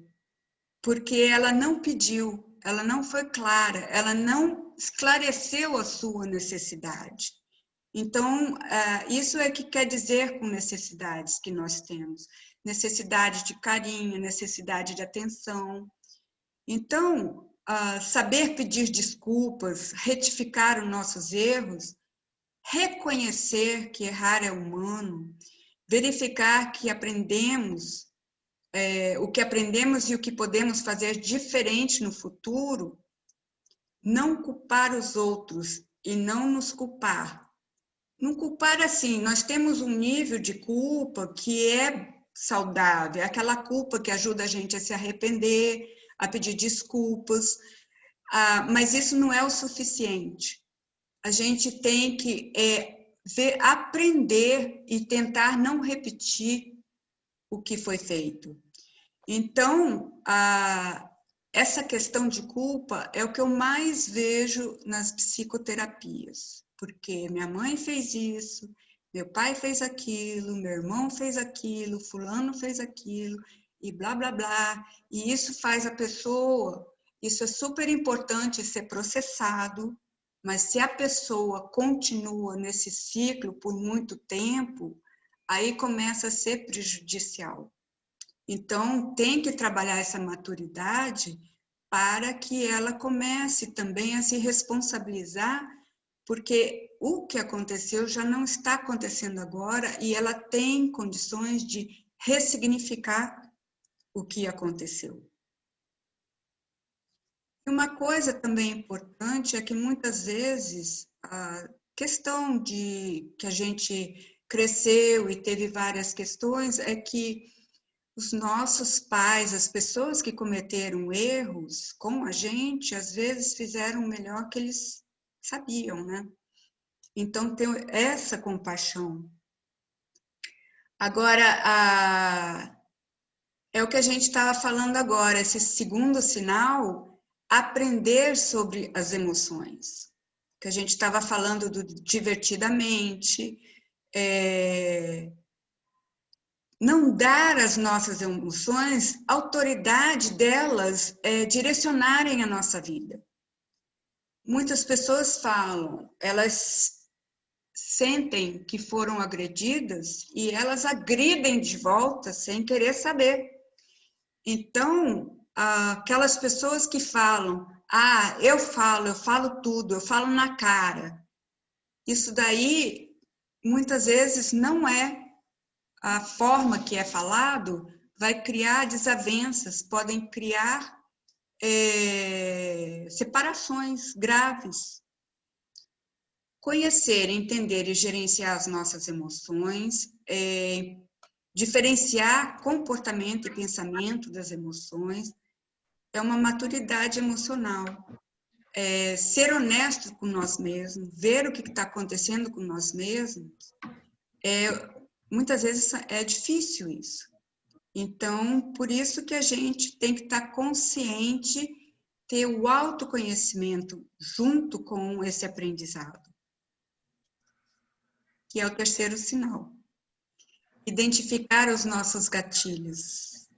porque ela não pediu ela não foi clara, ela não esclareceu a sua necessidade. Então, isso é que quer dizer com necessidades que nós temos. Necessidade de carinho, necessidade de atenção. Então, saber pedir desculpas, retificar os nossos erros, reconhecer que errar é humano, verificar que aprendemos, o que aprendemos e o que podemos fazer diferente no futuro, não culpar os outros e não nos culpar. Não culpar assim, nós temos um nível de culpa que é saudável, é aquela culpa que ajuda a gente a se arrepender, a pedir desculpas, mas isso não é o suficiente. A gente tem que aprender e tentar não repetir o que foi feito. Então, essa questão de culpa é o que eu mais vejo nas psicoterapias, porque minha mãe fez isso, meu pai fez aquilo, meu irmão fez aquilo, fulano fez aquilo, e blá, blá, blá. E isso faz a pessoa, isso é super importante ser processado, mas se a pessoa continua nesse ciclo por muito tempo, aí começa a ser prejudicial. Então, tem que trabalhar essa maturidade para que ela comece também a se responsabilizar, porque o que aconteceu já não está acontecendo agora e ela tem condições de ressignificar o que aconteceu. E uma coisa também importante é que muitas vezes a questão de que a gente cresceu e teve várias questões é que os nossos pais, as pessoas que cometeram erros com a gente, às vezes fizeram o melhor que eles sabiam, né? Então, tem essa compaixão. Agora, é o que a gente estava falando agora, esse segundo sinal, aprender sobre as emoções. Que a gente estava falando do divertidamente, não dar às nossas emoções autoridade delas direcionarem a nossa vida. Muitas pessoas falam, elas sentem que foram agredidas e elas agridem de volta sem querer saber. Então, aquelas pessoas que falam, eu falo tudo, eu falo na cara. Isso daí, muitas vezes, não é a forma que é falado, vai criar desavenças, podem criar separações graves. Conhecer, entender e gerenciar as nossas emoções, diferenciar comportamento e pensamento das emoções, é uma maturidade emocional. Ser honesto com nós mesmos, ver o que está acontecendo com nós mesmos, muitas vezes é difícil isso. Então, por isso que a gente tem que estar consciente, ter o autoconhecimento junto com esse aprendizado, que é o terceiro sinal. Identificar os nossos gatilhos.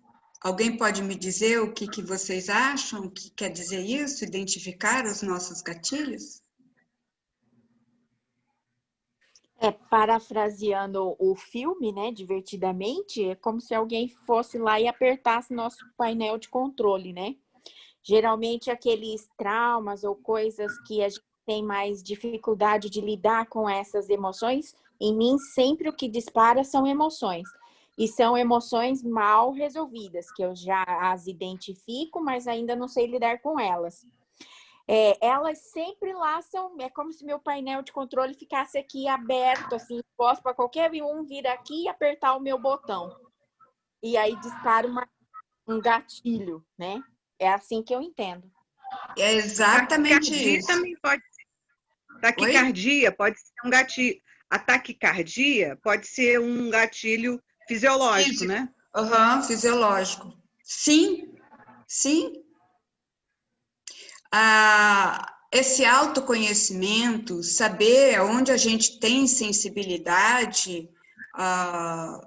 Alguém pode me dizer o que vocês acham que quer dizer isso? Identificar os nossos gatilhos? Parafraseando o filme, né, Divertidamente, é como se alguém fosse lá e apertasse nosso painel de controle, né? Geralmente aqueles traumas ou coisas que a gente tem mais dificuldade de lidar com essas emoções, em mim sempre o que dispara são emoções. E são emoções mal resolvidas, que eu já as identifico, mas ainda não sei lidar com elas. Elas sempre lá são, é como se meu painel de controle ficasse aqui aberto, assim, posso para qualquer um vir aqui e apertar o meu botão. E aí dispara um gatilho, né? É assim que eu entendo. É exatamente isso. Também pode ser. Taquicardia pode ser um gatilho. A taquicardia pode ser um gatilho fisiológico, Físico, né? Fisiológico. Sim, sim. Esse autoconhecimento, saber onde a gente tem sensibilidade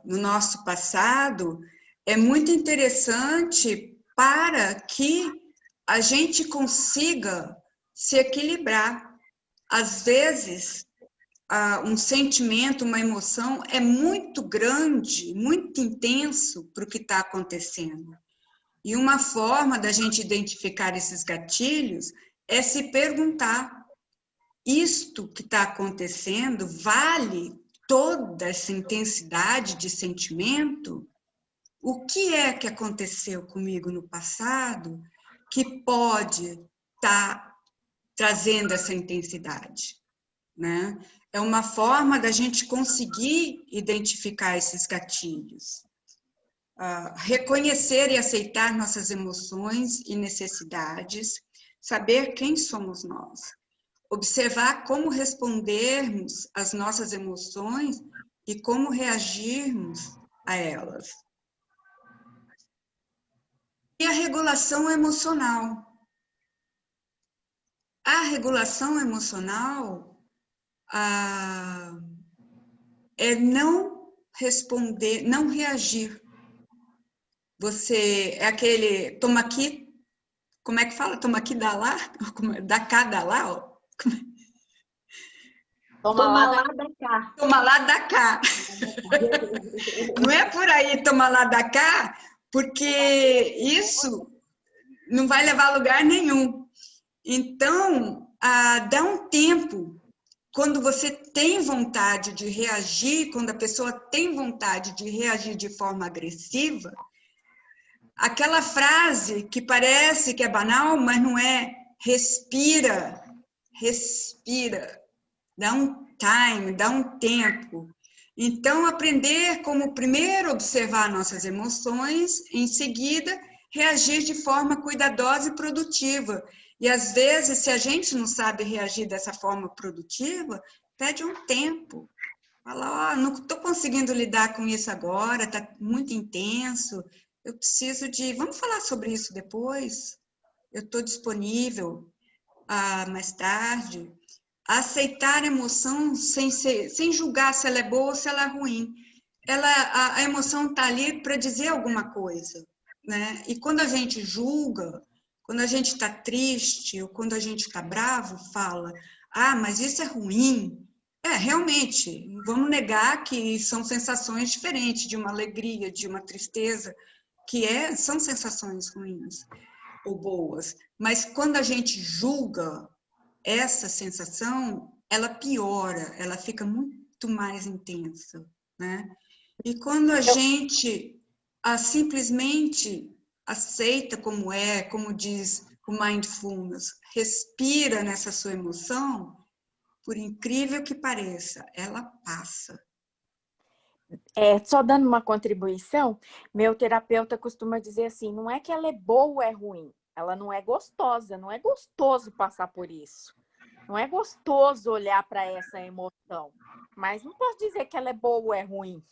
no nosso passado, é muito interessante para que a gente consiga se equilibrar. Às vezes, um sentimento, uma emoção é muito grande, muito intenso para o que está acontecendo. E uma forma da gente identificar esses gatilhos é se perguntar: isto que está acontecendo vale toda essa intensidade de sentimento? O que é que aconteceu comigo no passado que pode estar trazendo essa intensidade, né? É uma forma da gente conseguir identificar esses gatilhos. Reconhecer e aceitar nossas emoções e necessidades, saber quem somos nós, observar como respondermos às nossas emoções e como reagirmos a elas. E a regulação emocional. A regulação emocional é não responder, não reagir. Você é aquele toma aqui, como é que fala? Toma aqui, dá lá? Dá cá, dá lá? Ó. Toma lá, dá cá. Toma lá, dá cá. Não é por aí, toma lá, dá cá, porque isso não vai levar a lugar nenhum. Então, dá um tempo. Quando você tem vontade de reagir, quando a pessoa tem vontade de reagir de forma agressiva, aquela frase que parece que é banal, mas não é: respira, respira, dá um time, dá um tempo. Então, aprender como primeiro observar nossas emoções, em seguida, reagir de forma cuidadosa e produtiva. E, às vezes, se a gente não sabe reagir dessa forma produtiva, pede um tempo. Fala: não estou conseguindo lidar com isso agora, está muito intenso, eu preciso de... Vamos falar sobre isso depois? Eu estou disponível mais tarde. Aceitar a emoção sem julgar se ela é boa ou se ela é ruim. A emoção está ali para dizer alguma coisa, né? E quando a gente julga, quando a gente está triste ou quando a gente está bravo, fala: mas isso é ruim. Realmente, vamos negar que são sensações diferentes de uma alegria, de uma tristeza, são sensações ruins ou boas. Mas quando a gente julga essa sensação, ela piora, ela fica muito mais intensa, né? E quando a gente simplesmente aceita como diz o Mindfulness, respira nessa sua emoção, por incrível que pareça, ela passa. Só dando uma contribuição, meu terapeuta costuma dizer assim, não é que ela é boa ou é ruim, ela não é gostosa, não é gostoso passar por isso. Não é gostoso olhar para essa emoção, mas não posso dizer que ela é boa ou é ruim.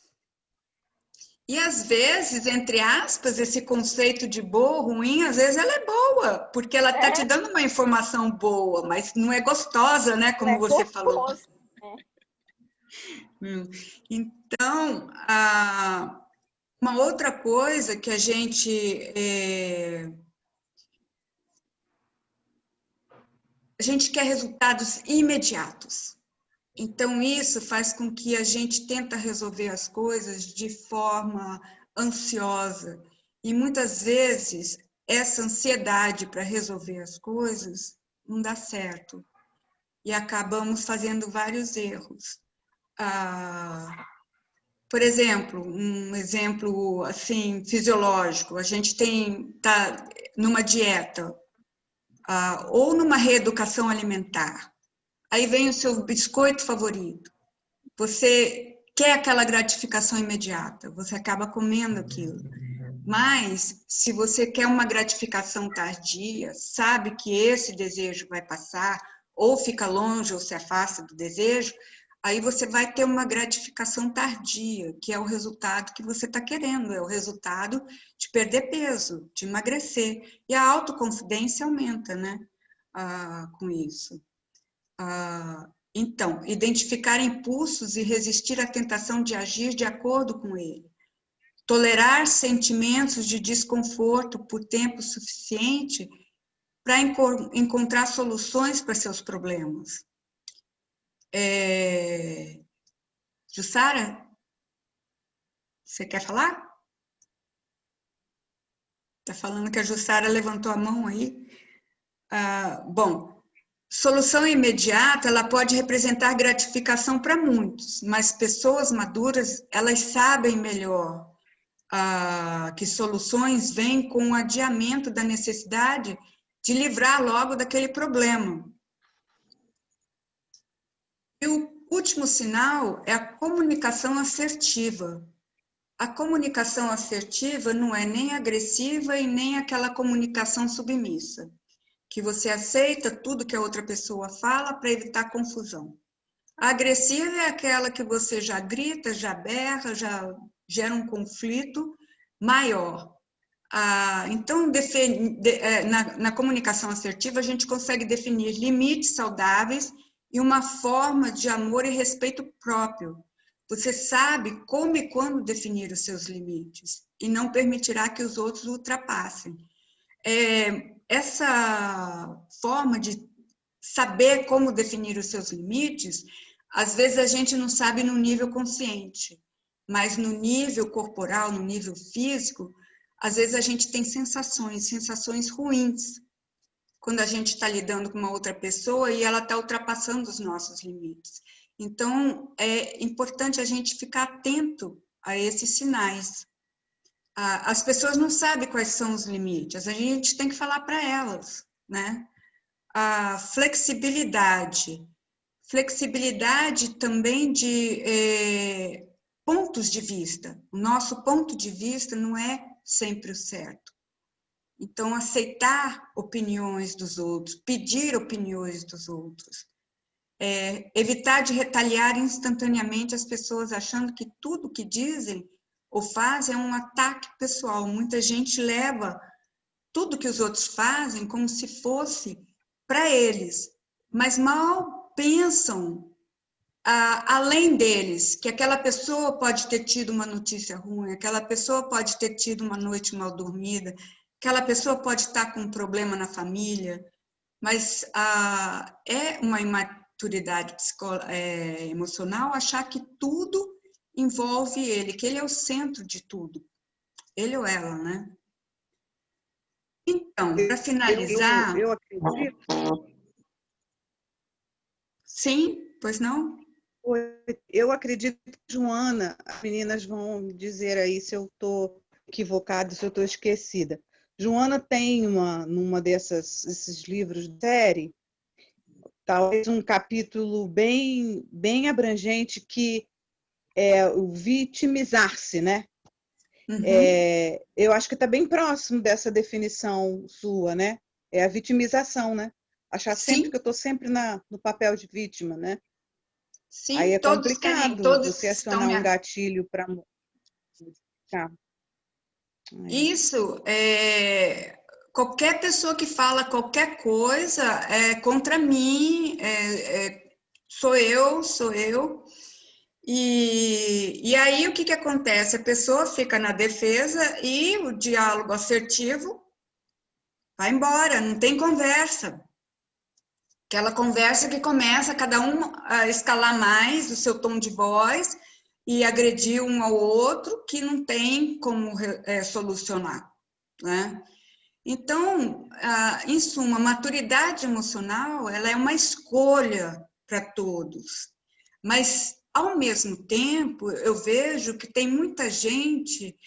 E, às vezes, entre aspas, esse conceito de boa ou ruim, às vezes ela é boa, porque ela está te dando uma informação boa, mas não é gostosa, né? Como você falou. Então, uma outra coisa que a gente quer resultados imediatos. Então, isso faz com que a gente tenta resolver as coisas de forma ansiosa. E, muitas vezes, essa ansiedade para resolver as coisas não dá certo. E acabamos fazendo vários erros. Por exemplo, um exemplo assim, fisiológico, a gente está numa dieta ou numa reeducação alimentar. Aí vem o seu biscoito favorito. Você quer aquela gratificação imediata, você acaba comendo aquilo. Mas, se você quer uma gratificação tardia, sabe que esse desejo vai passar, ou fica longe ou se afasta do desejo, aí você vai ter uma gratificação tardia, que é o resultado que você está querendo, é o resultado de perder peso, de emagrecer. E a autoconfidência aumenta, né? Com isso. Então, identificar impulsos e resistir à tentação de agir de acordo com ele. Tolerar sentimentos de desconforto por tempo suficiente para encontrar soluções para seus problemas. Jussara, você quer falar? Está falando que a Jussara levantou a mão aí. Bom, solução imediata, ela pode representar gratificação para muitos, mas pessoas maduras, elas sabem melhor que soluções vêm com o adiamento da necessidade de livrar logo daquele problema. E o último sinal é a comunicação assertiva. A comunicação assertiva não é nem agressiva e nem aquela comunicação submissa, que você aceita tudo que a outra pessoa fala para evitar confusão. A agressiva é aquela que você já grita, já berra, já gera um conflito maior. Então, na comunicação assertiva, a gente consegue definir limites saudáveis e uma forma de amor e respeito próprio. Você sabe como e quando definir os seus limites e não permitirá que os outros ultrapassem. Essa forma de saber como definir os seus limites, às vezes a gente não sabe no nível consciente, mas no nível corporal, no nível físico, às vezes a gente tem sensações ruins, quando a gente está lidando com uma outra pessoa e ela está ultrapassando os nossos limites. Então, é importante a gente ficar atento a esses sinais. As pessoas não sabem quais são os limites, a gente tem que falar para elas, né? A flexibilidade também de pontos de vista. O nosso ponto de vista não é sempre o certo. Então, aceitar opiniões dos outros, pedir opiniões dos outros. Evitar de retaliar instantaneamente as pessoas achando que tudo que dizem ou fazem é um ataque pessoal. Muita gente leva tudo que os outros fazem como se fosse para eles, mas mal pensam além deles, que aquela pessoa pode ter tido uma notícia ruim, aquela pessoa pode ter tido uma noite mal dormida, aquela pessoa pode estar com um problema na família, mas é uma imaturidade emocional achar que tudo envolve ele, que ele é o centro de tudo, ele ou ela, né? Então, para finalizar... Eu acredito... Sim, pois não? Eu acredito, Joana, as meninas vão dizer aí se eu estou equivocada, se eu estou esquecida. Joana tem numa desses livros de série, talvez um capítulo bem abrangente que é o vitimizar-se, né? Uhum. Eu acho que está bem próximo dessa definição sua, né? É a vitimização, né? Achar sempre que eu estou sempre no papel de vítima, né? Sim, aí é complicado você acionar um gatilho para modificar. Isso, qualquer pessoa que fala qualquer coisa contra mim, sou eu. E aí o que acontece? A pessoa fica na defesa e o diálogo assertivo vai embora, não tem conversa. Aquela conversa que começa cada um a escalar mais o seu tom de voz e agredir um ao outro, que não tem como solucionar, né? Então, em suma, a maturidade emocional, ela é uma escolha para todos, mas, ao mesmo tempo, eu vejo que tem muita gente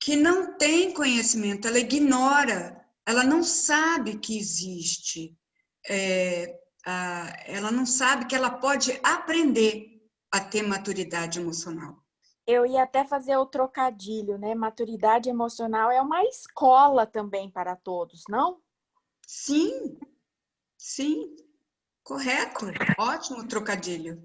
que não tem conhecimento, ela ignora, ela não sabe que existe, ela não sabe que ela pode aprender a ter maturidade emocional. Eu ia até fazer o trocadilho, né? Maturidade emocional é uma escola também para todos, não? Sim, correto. Ótimo trocadilho.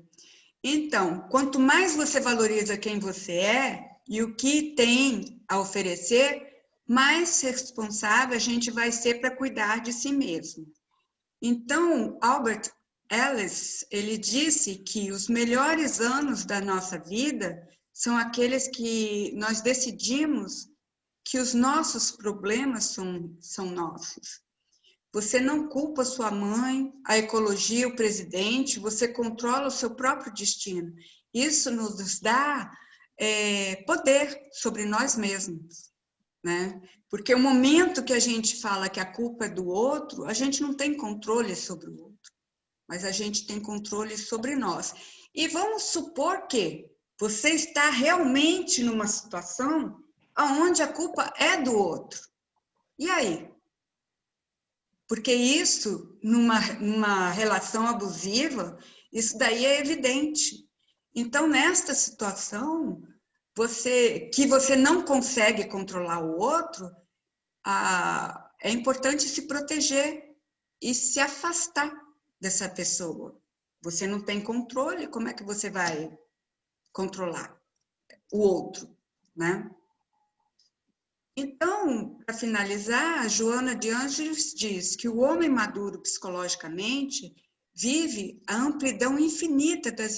Então, quanto mais você valoriza quem você é e o que tem a oferecer, mais responsável a gente vai ser para cuidar de si mesmo. Então, Albert Ellis, ele disse que os melhores anos da nossa vida são aqueles que nós decidimos que os nossos problemas são nossos. Você não culpa sua mãe, a ecologia, o presidente, você controla o seu próprio destino. Isso nos dá poder sobre nós mesmos, né? Porque o momento que a gente fala que a culpa é do outro, a gente não tem controle sobre o outro, mas a gente tem controle sobre nós. E vamos supor que você está realmente numa situação onde a culpa é do outro. E aí? Porque isso, numa relação abusiva, isso daí é evidente. Então, nesta situação, que você não consegue controlar o outro, é importante se proteger e se afastar dessa pessoa. Você não tem controle, como é que você vai controlar o outro, né? Então, para finalizar, a Joana de Ângeles diz que o homem maduro psicologicamente vive a amplidão infinita das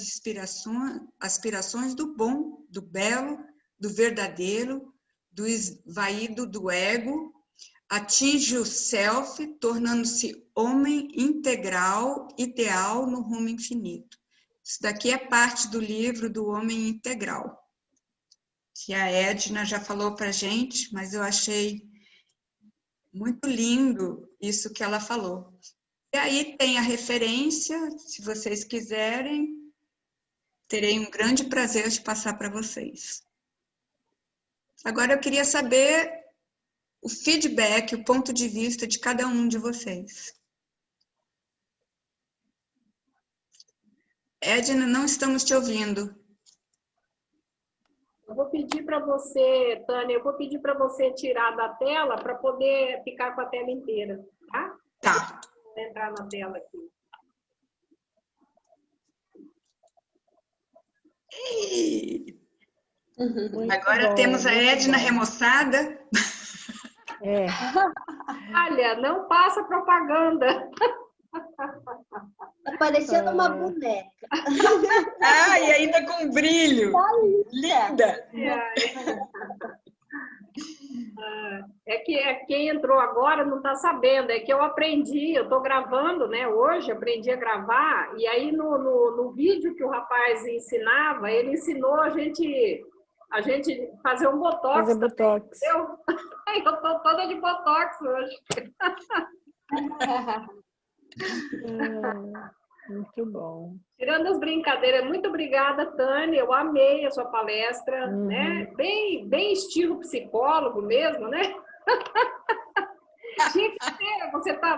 aspirações do bom, do belo, do verdadeiro, do esvaído do ego, atinge o self, tornando-se homem integral, ideal no rumo infinito. Isso daqui é parte do livro do Homem Integral, que a Edna já falou para a gente, mas eu achei muito lindo isso que ela falou. E aí tem a referência, se vocês quiserem, terei um grande prazer de passar para vocês. Agora eu queria saber o feedback, o ponto de vista de cada um de vocês. Edna, não estamos te ouvindo. Eu vou pedir para você, Tânia, eu vou pedir para você tirar da tela para poder ficar com a tela inteira, tá? Tá. Vou entrar na tela aqui. Agora temos a Edna remoçada. É. Olha, não passa propaganda. Tá parecendo uma boneca. Ah, e ainda com brilho. Linda. É que quem entrou agora não está sabendo, é que eu aprendi, eu estou gravando, né, hoje, aprendi a gravar, e aí no vídeo que o rapaz ensinava, ele ensinou a gente fazer um botox. Fazer botox. Eu estou toda de botox hoje. Muito bom. Tirando as brincadeiras, muito obrigada, Tânia, eu amei a sua palestra, né? Bem estilo psicólogo mesmo, né? Tinha que ser,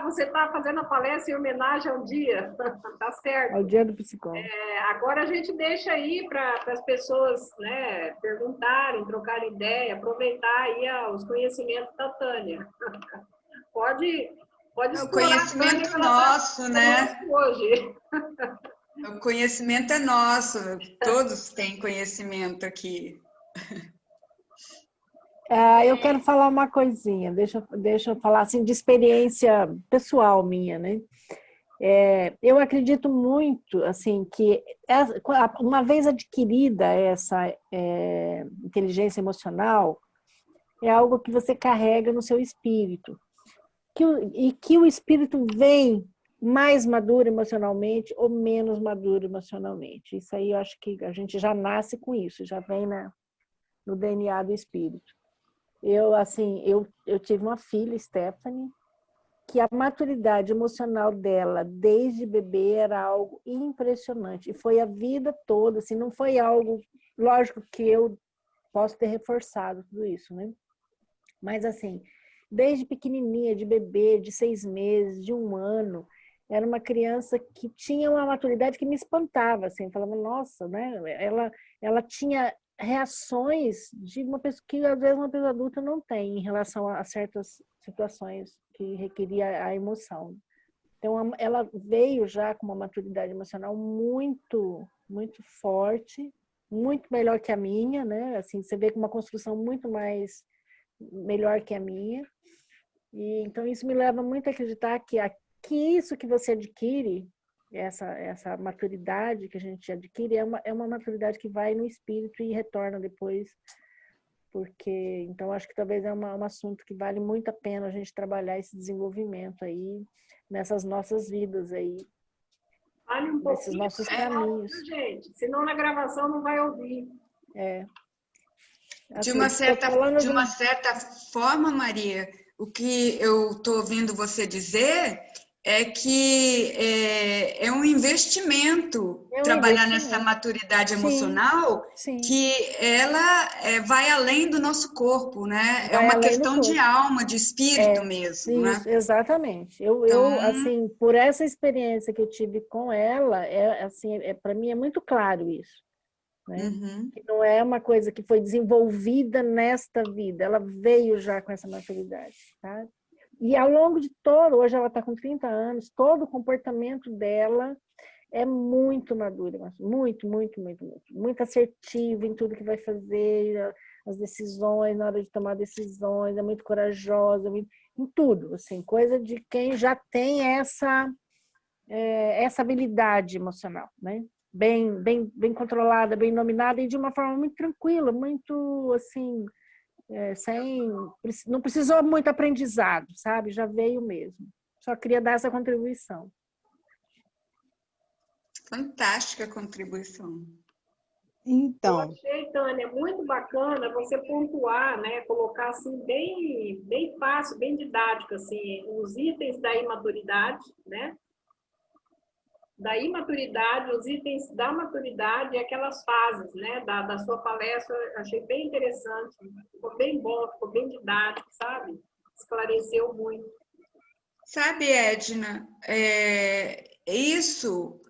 você tá fazendo a palestra em homenagem ao dia, tá certo? Ao dia do psicólogo. Agora a gente deixa aí para as pessoas, né, perguntarem, trocarem ideia, aproveitar aí os conhecimentos da Tânia. Pode O conhecimento nosso, né? Hoje. O conhecimento é nosso, todos têm conhecimento aqui. Eu quero falar uma coisinha, deixa eu falar assim, de experiência pessoal minha, né? Eu acredito muito, assim, que uma vez adquirida essa inteligência emocional, é algo que você carrega no seu espírito. E que o espírito vem mais maduro emocionalmente ou menos maduro emocionalmente. Isso aí eu acho que a gente já nasce com isso, já vem no DNA do espírito. Eu tive uma filha, Stephanie, que a maturidade emocional dela desde bebê era algo impressionante. E foi a vida toda, assim, não foi algo... Lógico que eu posso ter reforçado tudo isso, né? Mas assim, desde pequenininha, de bebê, de 6 meses, de 1 ano, era uma criança que tinha uma maturidade que me espantava, assim, eu falava, nossa, né? Ela tinha reações de uma pessoa que às vezes uma pessoa adulta não tem em relação a certas situações que requeria a emoção. Então, ela veio já com uma maturidade emocional muito, muito forte, muito melhor que a minha, né? Assim, você vê com uma construção muito melhor que a minha. E então isso me leva muito a acreditar que isso que você adquire, essa maturidade que a gente adquire, é uma maturidade que vai no espírito e retorna depois Porque, então, acho que talvez é um assunto que vale muito a pena a gente trabalhar esse desenvolvimento aí, nessas nossas vidas aí, Fale um nesses pouquinho nossos mais alto, caminhos. viu, gente? Senão na gravação não vai ouvir. De Assim, uma tô falando de uma certa forma, Maria, o que eu estou ouvindo você dizer é que é um investimento trabalhar nessa maturidade emocional, Sim. que ela vai além do nosso corpo, né? É Vai uma além do questão de corpo. alma, de espírito mesmo, né? Isso, exatamente. Então, Assim, por essa experiência que eu tive com ela, assim, para mim é muito claro isso, né? uhum. Que não é uma coisa que foi desenvolvida nesta vida, ela veio já com essa maturidade, tá? E ao longo de todo, hoje ela está com 30 anos, todo o comportamento dela é muito madura, muito, muito, muito, muito. Muito assertiva em tudo que vai fazer, as decisões, na hora de tomar decisões, é muito corajosa, em tudo, assim, coisa de quem já tem essa habilidade emocional, né? Bem controlada, bem dominada e de uma forma muito tranquila, muito, assim, não precisou muito aprendizado, sabe? Já veio mesmo. Só queria dar essa contribuição. Fantástica contribuição. Então, Eu achei, Tânia, muito bacana você pontuar, né, colocar assim bem fácil, bem didático, assim, os itens da imaturidade, né? Da imaturidade, os itens da maturidade e aquelas fases, né, da sua palestra, eu achei bem interessante, ficou bem bom, ficou bem didático, sabe? Esclareceu muito. Sabe, Edna, isso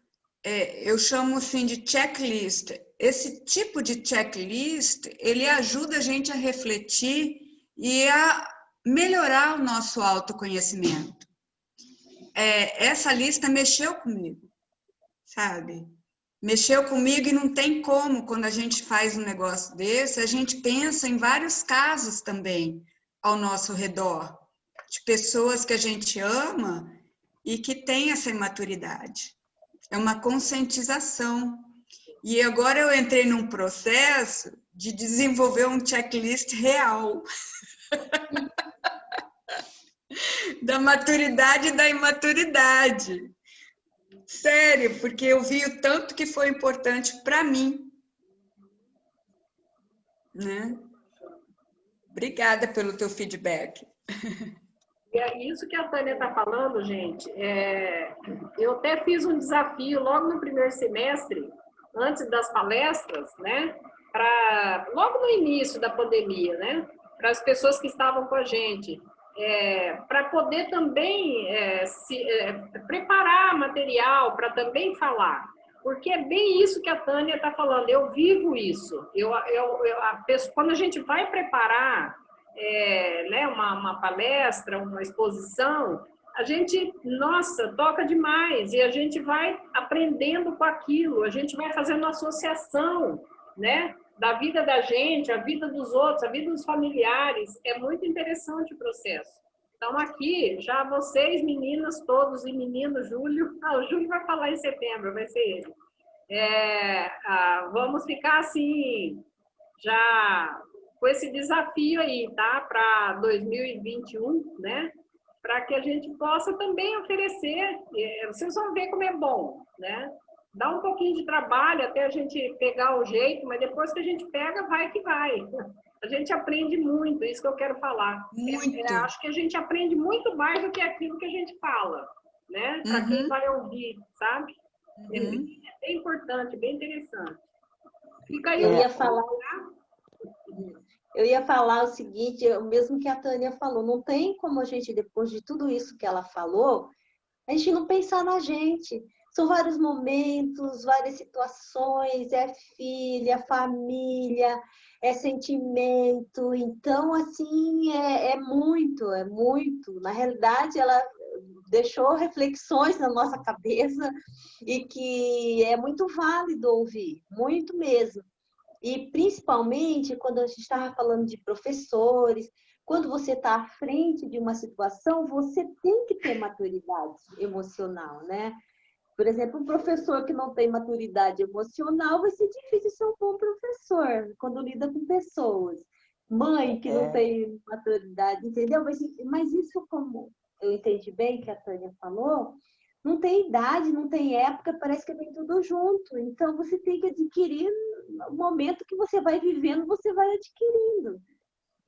eu chamo assim de checklist. Esse tipo de checklist, ele ajuda a gente a refletir e a melhorar o nosso autoconhecimento. Essa lista mexeu comigo, sabe? Mexeu comigo e não tem como, quando a gente faz um negócio desse, a gente pensa em vários casos também ao nosso redor, de pessoas que a gente ama e que têm essa imaturidade. É uma conscientização. E agora eu entrei num processo de desenvolver um checklist real da maturidade e da imaturidade. Sério, porque eu vi o tanto que foi importante para mim. Né? Obrigada pelo teu feedback. E é isso que a Tânia está falando, gente. Eu até fiz um desafio logo no primeiro semestre, antes das palestras, né? Logo no início da pandemia, né? Para as pessoas que estavam com a gente, para poder também preparar material para também falar. Porque é bem isso que a Tânia está falando, eu vivo isso. Quando a gente vai preparar né, uma palestra, uma exposição, a gente, nossa, toca demais e a gente vai aprendendo com aquilo, a gente vai fazendo associação, né, da vida da gente, a vida dos outros, a vida dos familiares. É muito interessante o processo. Então, aqui, já vocês, meninas todos e menino Júlio, o Júlio vai falar em setembro, vai ser ele. Vamos ficar assim, já com esse desafio aí, tá? Para 2021, né? Para que a gente possa também oferecer, vocês vão ver como é bom, né? Dá um pouquinho de trabalho até a gente pegar o jeito, mas depois que a gente pega, vai que vai. A gente aprende muito, é isso que eu quero falar. Muito. Acho que a gente aprende muito mais do que aquilo que a gente fala, né? Para quem vai ouvir, sabe? É bem importante, bem interessante. Fica aí. Eu ia falar o seguinte, o mesmo que a Tânia falou, não tem como a gente, depois de tudo isso que ela falou, a gente não pensar na gente. São vários momentos, várias situações, é filha, família, é sentimento. Então, assim, é muito. Na realidade, ela deixou reflexões na nossa cabeça e que é muito válido ouvir, muito mesmo. E principalmente quando a gente estava falando de professores, quando você está à frente de uma situação, você tem que ter maturidade emocional, né? Por exemplo, um professor que não tem maturidade emocional vai ser difícil ser um bom professor quando lida com pessoas. mãe que não tem maturidade, entendeu? Mas isso, como eu entendi bem que a Tânia falou, não tem idade, não tem época, parece que vem tudo junto. Então, você tem que adquirir no momento que você vai vivendo, você vai adquirindo.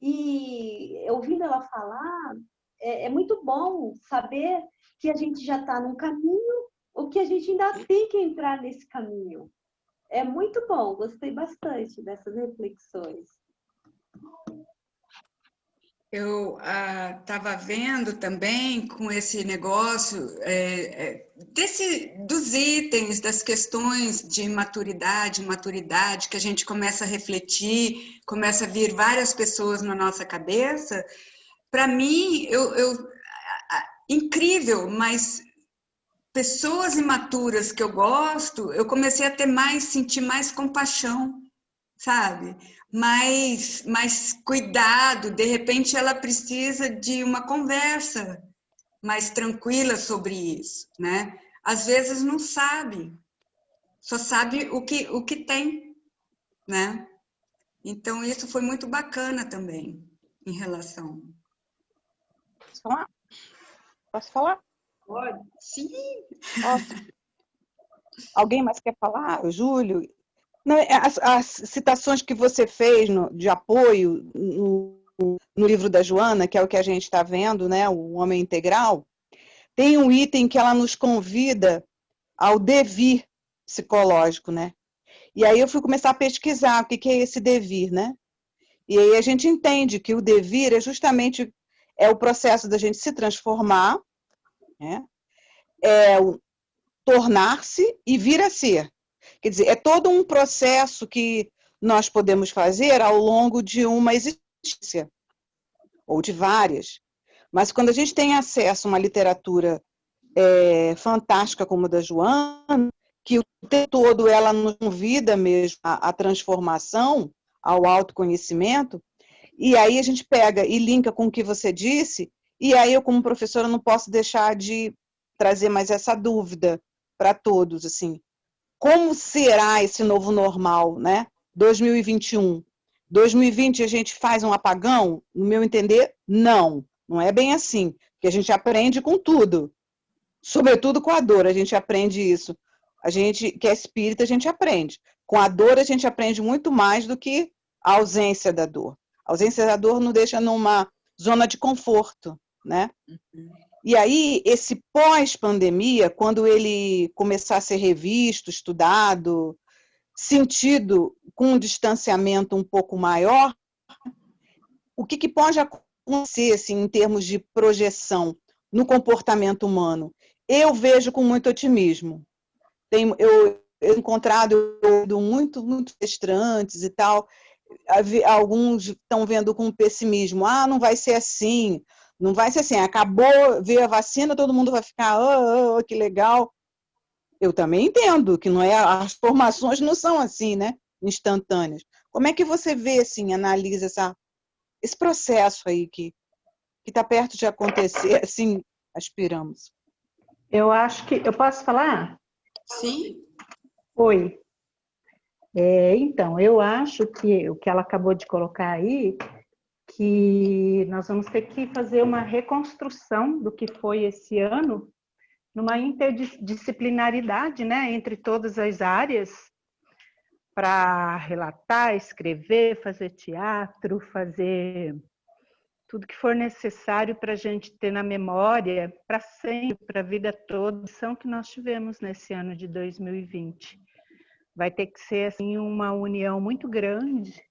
E ouvindo ela falar, é muito bom saber que a gente já está num caminho ou que a gente ainda tem que entrar nesse caminho. É muito bom, gostei bastante dessas reflexões. Eu estava vendo também com esse negócio dos itens, das questões de maturidade, que a gente começa a refletir, começa a vir várias pessoas na nossa cabeça. Para mim, incrível, mas pessoas imaturas que eu gosto, eu comecei a sentir mais compaixão, sabe? Mais cuidado, de repente ela precisa de uma conversa mais tranquila sobre isso, né? Às vezes não sabe, só sabe o que tem, né? Então isso foi muito bacana também em relação. Posso falar? Posso falar? Pode. Sim. Posso? Alguém mais quer falar? O Júlio? Não, as citações que você fez de apoio no livro da Joana, que é o que a gente está vendo, né, o Homem Integral, tem um item que ela nos convida ao devir psicológico, né? E aí eu fui começar a pesquisar o que é esse devir, né? E aí a gente entende que o devir é justamente o processo da gente se transformar, né? O tornar-se e vir a ser. Quer dizer, é todo um processo que nós podemos fazer ao longo de uma existência, ou de várias. Mas quando a gente tem acesso a uma literatura fantástica como a da Joana, que o tempo todo ela nos convida mesmo à transformação, ao autoconhecimento, e aí a gente pega e linka com o que você disse, e aí eu, como professora, não posso deixar de trazer mais essa dúvida para todos, assim. Como será esse novo normal, né? 2021. 2020 a gente faz um apagão? No meu entender, não. Não é bem assim. Porque a gente aprende com tudo. Sobretudo com a dor, a gente aprende isso. A gente que é espírita, a gente aprende. Com a dor, a gente aprende muito mais do que a ausência da dor. A ausência da dor nos deixa numa zona de conforto, né? E aí, esse pós-pandemia, quando ele começar a ser revisto, estudado, sentido com um distanciamento um pouco maior, o que pode acontecer assim, em termos de projeção no comportamento humano? Eu vejo com muito otimismo. Eu encontrado muito estrantes e tal, alguns estão vendo com pessimismo, não vai ser assim, não vai ser assim, acabou, veio a vacina, todo mundo vai ficar, que legal. Eu também entendo que não é, as formações não são assim, né, instantâneas. Como é que você vê, assim, analisa esse processo aí que está perto de acontecer, assim, aspiramos? Eu acho que... Eu posso falar? Sim. Oi. Então, eu acho que o que ela acabou de colocar aí, que nós vamos ter que fazer uma reconstrução do que foi esse ano, numa interdisciplinaridade, né, entre todas as áreas, para relatar, escrever, fazer teatro, fazer tudo que for necessário para a gente ter na memória, para sempre, para a vida toda, a lição que nós tivemos nesse ano de 2020. Vai ter que ser assim uma união muito grande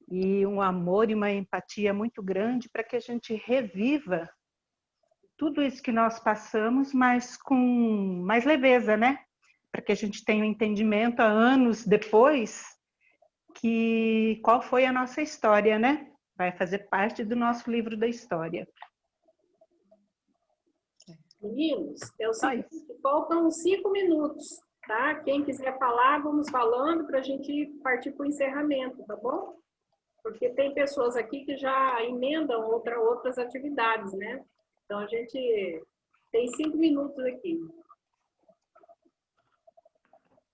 e um amor e uma empatia muito grande para que a gente reviva tudo isso que nós passamos, mas com mais leveza, né? Para que a gente tenha um entendimento há anos depois que qual foi a nossa história, né? Vai fazer parte do nosso livro da história. Meninos, é o seguinte, faltam 5 minutos, tá? Quem quiser falar, vamos falando para a gente partir para o encerramento, tá bom? Porque tem pessoas aqui que já emendam outras atividades, né? Então, a gente tem 5 minutos aqui.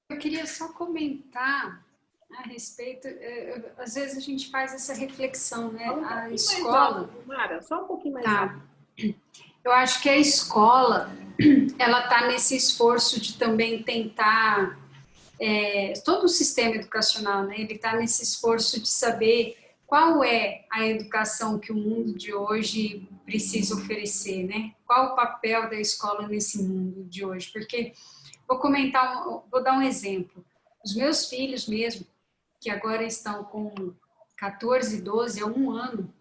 Eu queria só comentar a respeito, às vezes a gente faz essa reflexão, né? A escola... Mais alto, Mara, só um pouquinho mais alto. Eu acho que a escola, ela está nesse esforço de também tentar... todo o sistema educacional, né? Ele está nesse esforço de saber qual é a educação que o mundo de hoje precisa oferecer, né? Qual o papel da escola nesse mundo de hoje? Porque, vou dar um exemplo. Os meus filhos mesmo, que agora estão com 14, 12, há um ano,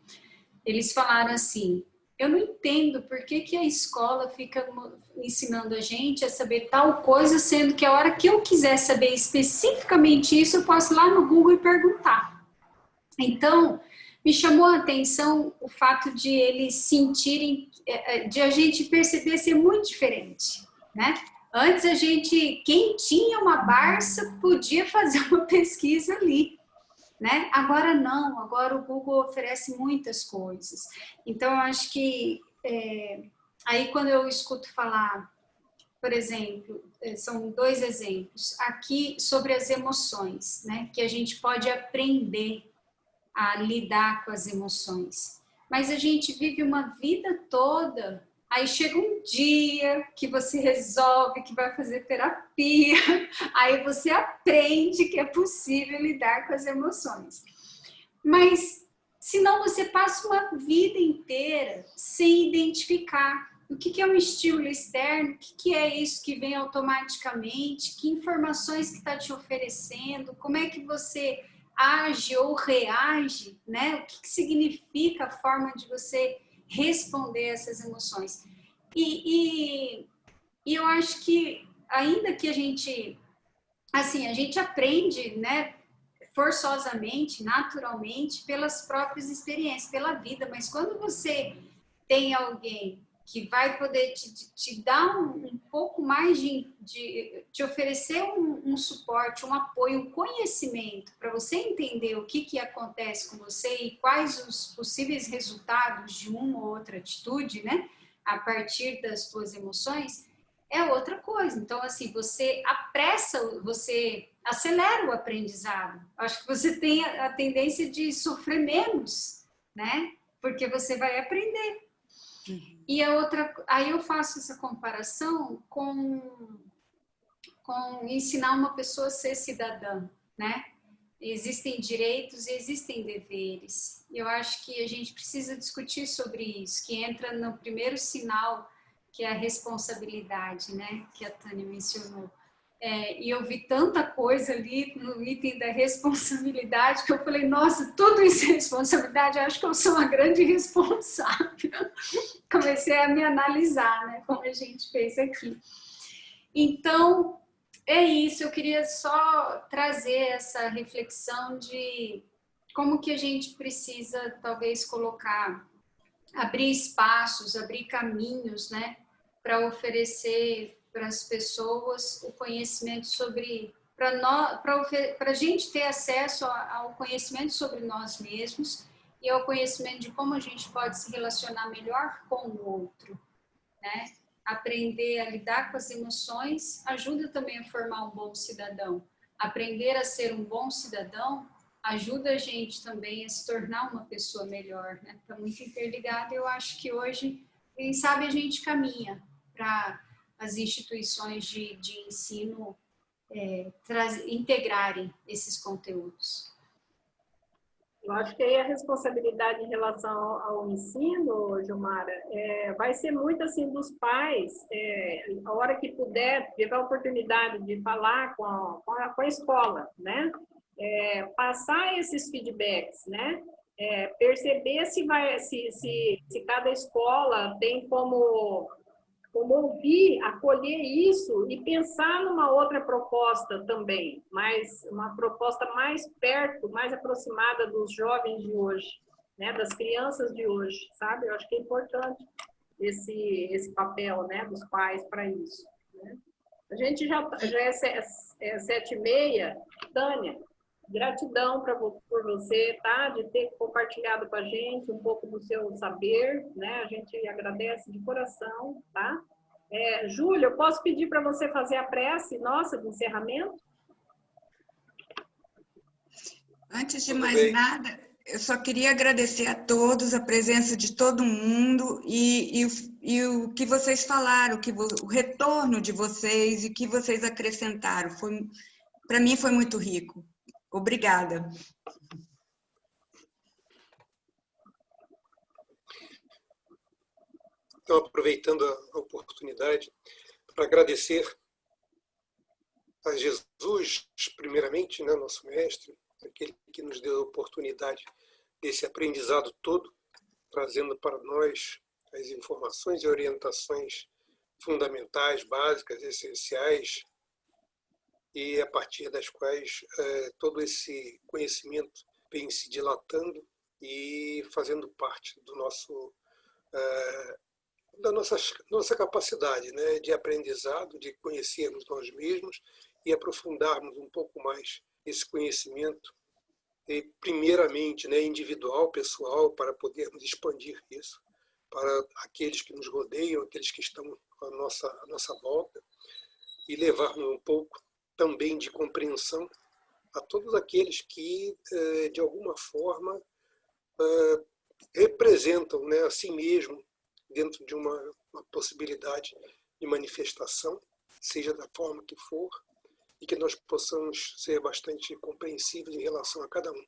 eles falaram assim, eu não entendo por que a escola fica ensinando a gente a saber tal coisa, sendo que a hora que eu quiser saber especificamente isso, eu posso ir lá no Google e perguntar. Então, me chamou a atenção o fato de eles sentirem, de a gente perceber ser muito diferente, né? Antes quem tinha uma Barça podia fazer uma pesquisa ali, né? Agora não, agora o Google oferece muitas coisas. Então, eu acho que aí quando eu escuto falar, por exemplo, são 2 exemplos, aqui sobre as emoções, né? Que a gente pode aprender a lidar com as emoções. Mas a gente vive uma vida toda, aí chega um dia que você resolve que vai fazer terapia, aí você aprende que é possível lidar com as emoções. Mas, senão você passa uma vida inteira sem identificar o que é um estímulo externo, o que é isso que vem automaticamente, que informações que está te oferecendo, como é que você age ou reage, né? O que significa a forma de você responder essas emoções. E eu acho que, ainda que a gente aprende, né, forçosamente, naturalmente, pelas próprias experiências, pela vida, mas quando você tem alguém que vai poder te dar um pouco mais de oferecer um suporte, um apoio, um conhecimento para você entender o que acontece com você e quais os possíveis resultados de uma ou outra atitude, né, a partir das suas emoções, é outra coisa. Então, assim, você acelera o aprendizado. Acho que você tem a tendência de sofrer menos, né, porque você vai aprender. E aí eu faço essa comparação com ensinar uma pessoa a ser cidadã, né? Existem direitos e existem deveres. Eu acho que a gente precisa discutir sobre isso, que entra no primeiro sinal, que é a responsabilidade, né? Que a Tânia mencionou. E eu vi tanta coisa ali no item da responsabilidade que eu falei, nossa, tudo isso é responsabilidade, eu acho que eu sou uma grande responsável. Comecei a me analisar, né, como a gente fez aqui. Então, é isso, eu queria só trazer essa reflexão de como que a gente precisa, talvez, abrir espaços, abrir caminhos, né, para oferecer para as pessoas o conhecimento sobre, para a gente ter acesso ao conhecimento sobre nós mesmos e ao conhecimento de como a gente pode se relacionar melhor com o outro, né? Aprender a lidar com as emoções ajuda também a formar um bom cidadão. Aprender a ser um bom cidadão ajuda a gente também a se tornar uma pessoa melhor, né? Está muito interligado. Eu acho que hoje, quem sabe, a gente caminha para as instituições de ensino integrarem esses conteúdos. Eu acho que aí a responsabilidade em relação ao ensino, Gilmara, vai ser muito assim dos pais, a hora que puder, tiver a oportunidade de falar com a escola, né? Passar esses feedbacks, né? Perceber se cada escola tem como ouvir, acolher isso e pensar numa outra proposta também, uma proposta mais perto, mais aproximada dos jovens de hoje, né, das crianças de hoje, sabe? Eu acho que é importante esse papel, né, dos pais para isso, né? A gente já é 7h30, Tânia, gratidão por você, tá? De ter compartilhado com a gente um pouco do seu saber, né? A gente agradece de coração, tá? Júlia, eu posso pedir para você fazer a prece nossa de encerramento? Antes de Tudo mais bem. nada, eu só queria agradecer a todos a presença de todo mundo e o que vocês falaram, o retorno de vocês e o que vocês acrescentaram. Para mim foi muito rico. Obrigada. Então, aproveitando a oportunidade para agradecer a Jesus, primeiramente, né, nosso mestre, aquele que nos deu a oportunidade desse aprendizado todo, trazendo para nós as informações e orientações fundamentais, básicas, essenciais, e a partir das quais todo esse conhecimento vem se dilatando e fazendo parte do da nossa capacidade, né, de aprendizado, de conhecermos nós mesmos e aprofundarmos um pouco mais esse conhecimento, primeiramente, né, individual, pessoal, para podermos expandir isso para aqueles que nos rodeiam, aqueles que estão à nossa volta, e levarmos um pouco também de compreensão a todos aqueles que, de alguma forma, representam, né, a si mesmo dentro de uma possibilidade de manifestação, seja da forma que for, e que nós possamos ser bastante compreensíveis em relação a cada um.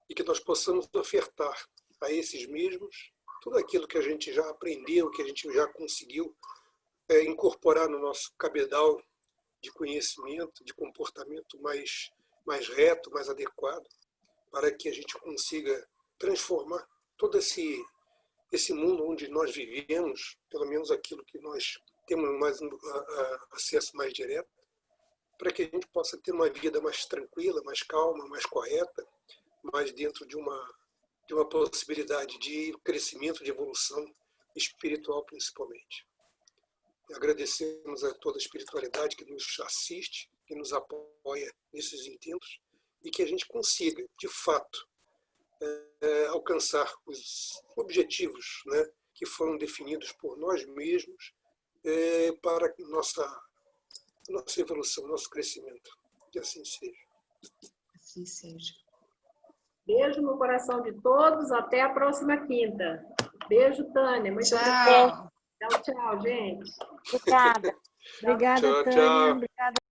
E que nós possamos ofertar a esses mesmos tudo aquilo que a gente já aprendeu, que a gente já conseguiu incorporar no nosso cabedal de conhecimento, de comportamento mais reto, mais adequado, para que a gente consiga transformar todo esse mundo onde nós vivemos, pelo menos aquilo que nós temos mais acesso mais direto, para que a gente possa ter uma vida mais tranquila, mais calma, mais correta, mais dentro de uma possibilidade de crescimento, de evolução espiritual, principalmente. Agradecemos a toda a espiritualidade que nos assiste, que nos apoia nesses intentos, e que a gente consiga, de fato, alcançar os objetivos, né, que foram definidos por nós mesmos para nossa evolução, nosso crescimento. Que assim seja. Assim seja. Beijo no coração de todos. Até a próxima quinta. Beijo, Tânia. Muito Tchau. obrigada. Tchau, tchau, gente. Obrigada. Obrigada, Tchau, Tânia. tchau.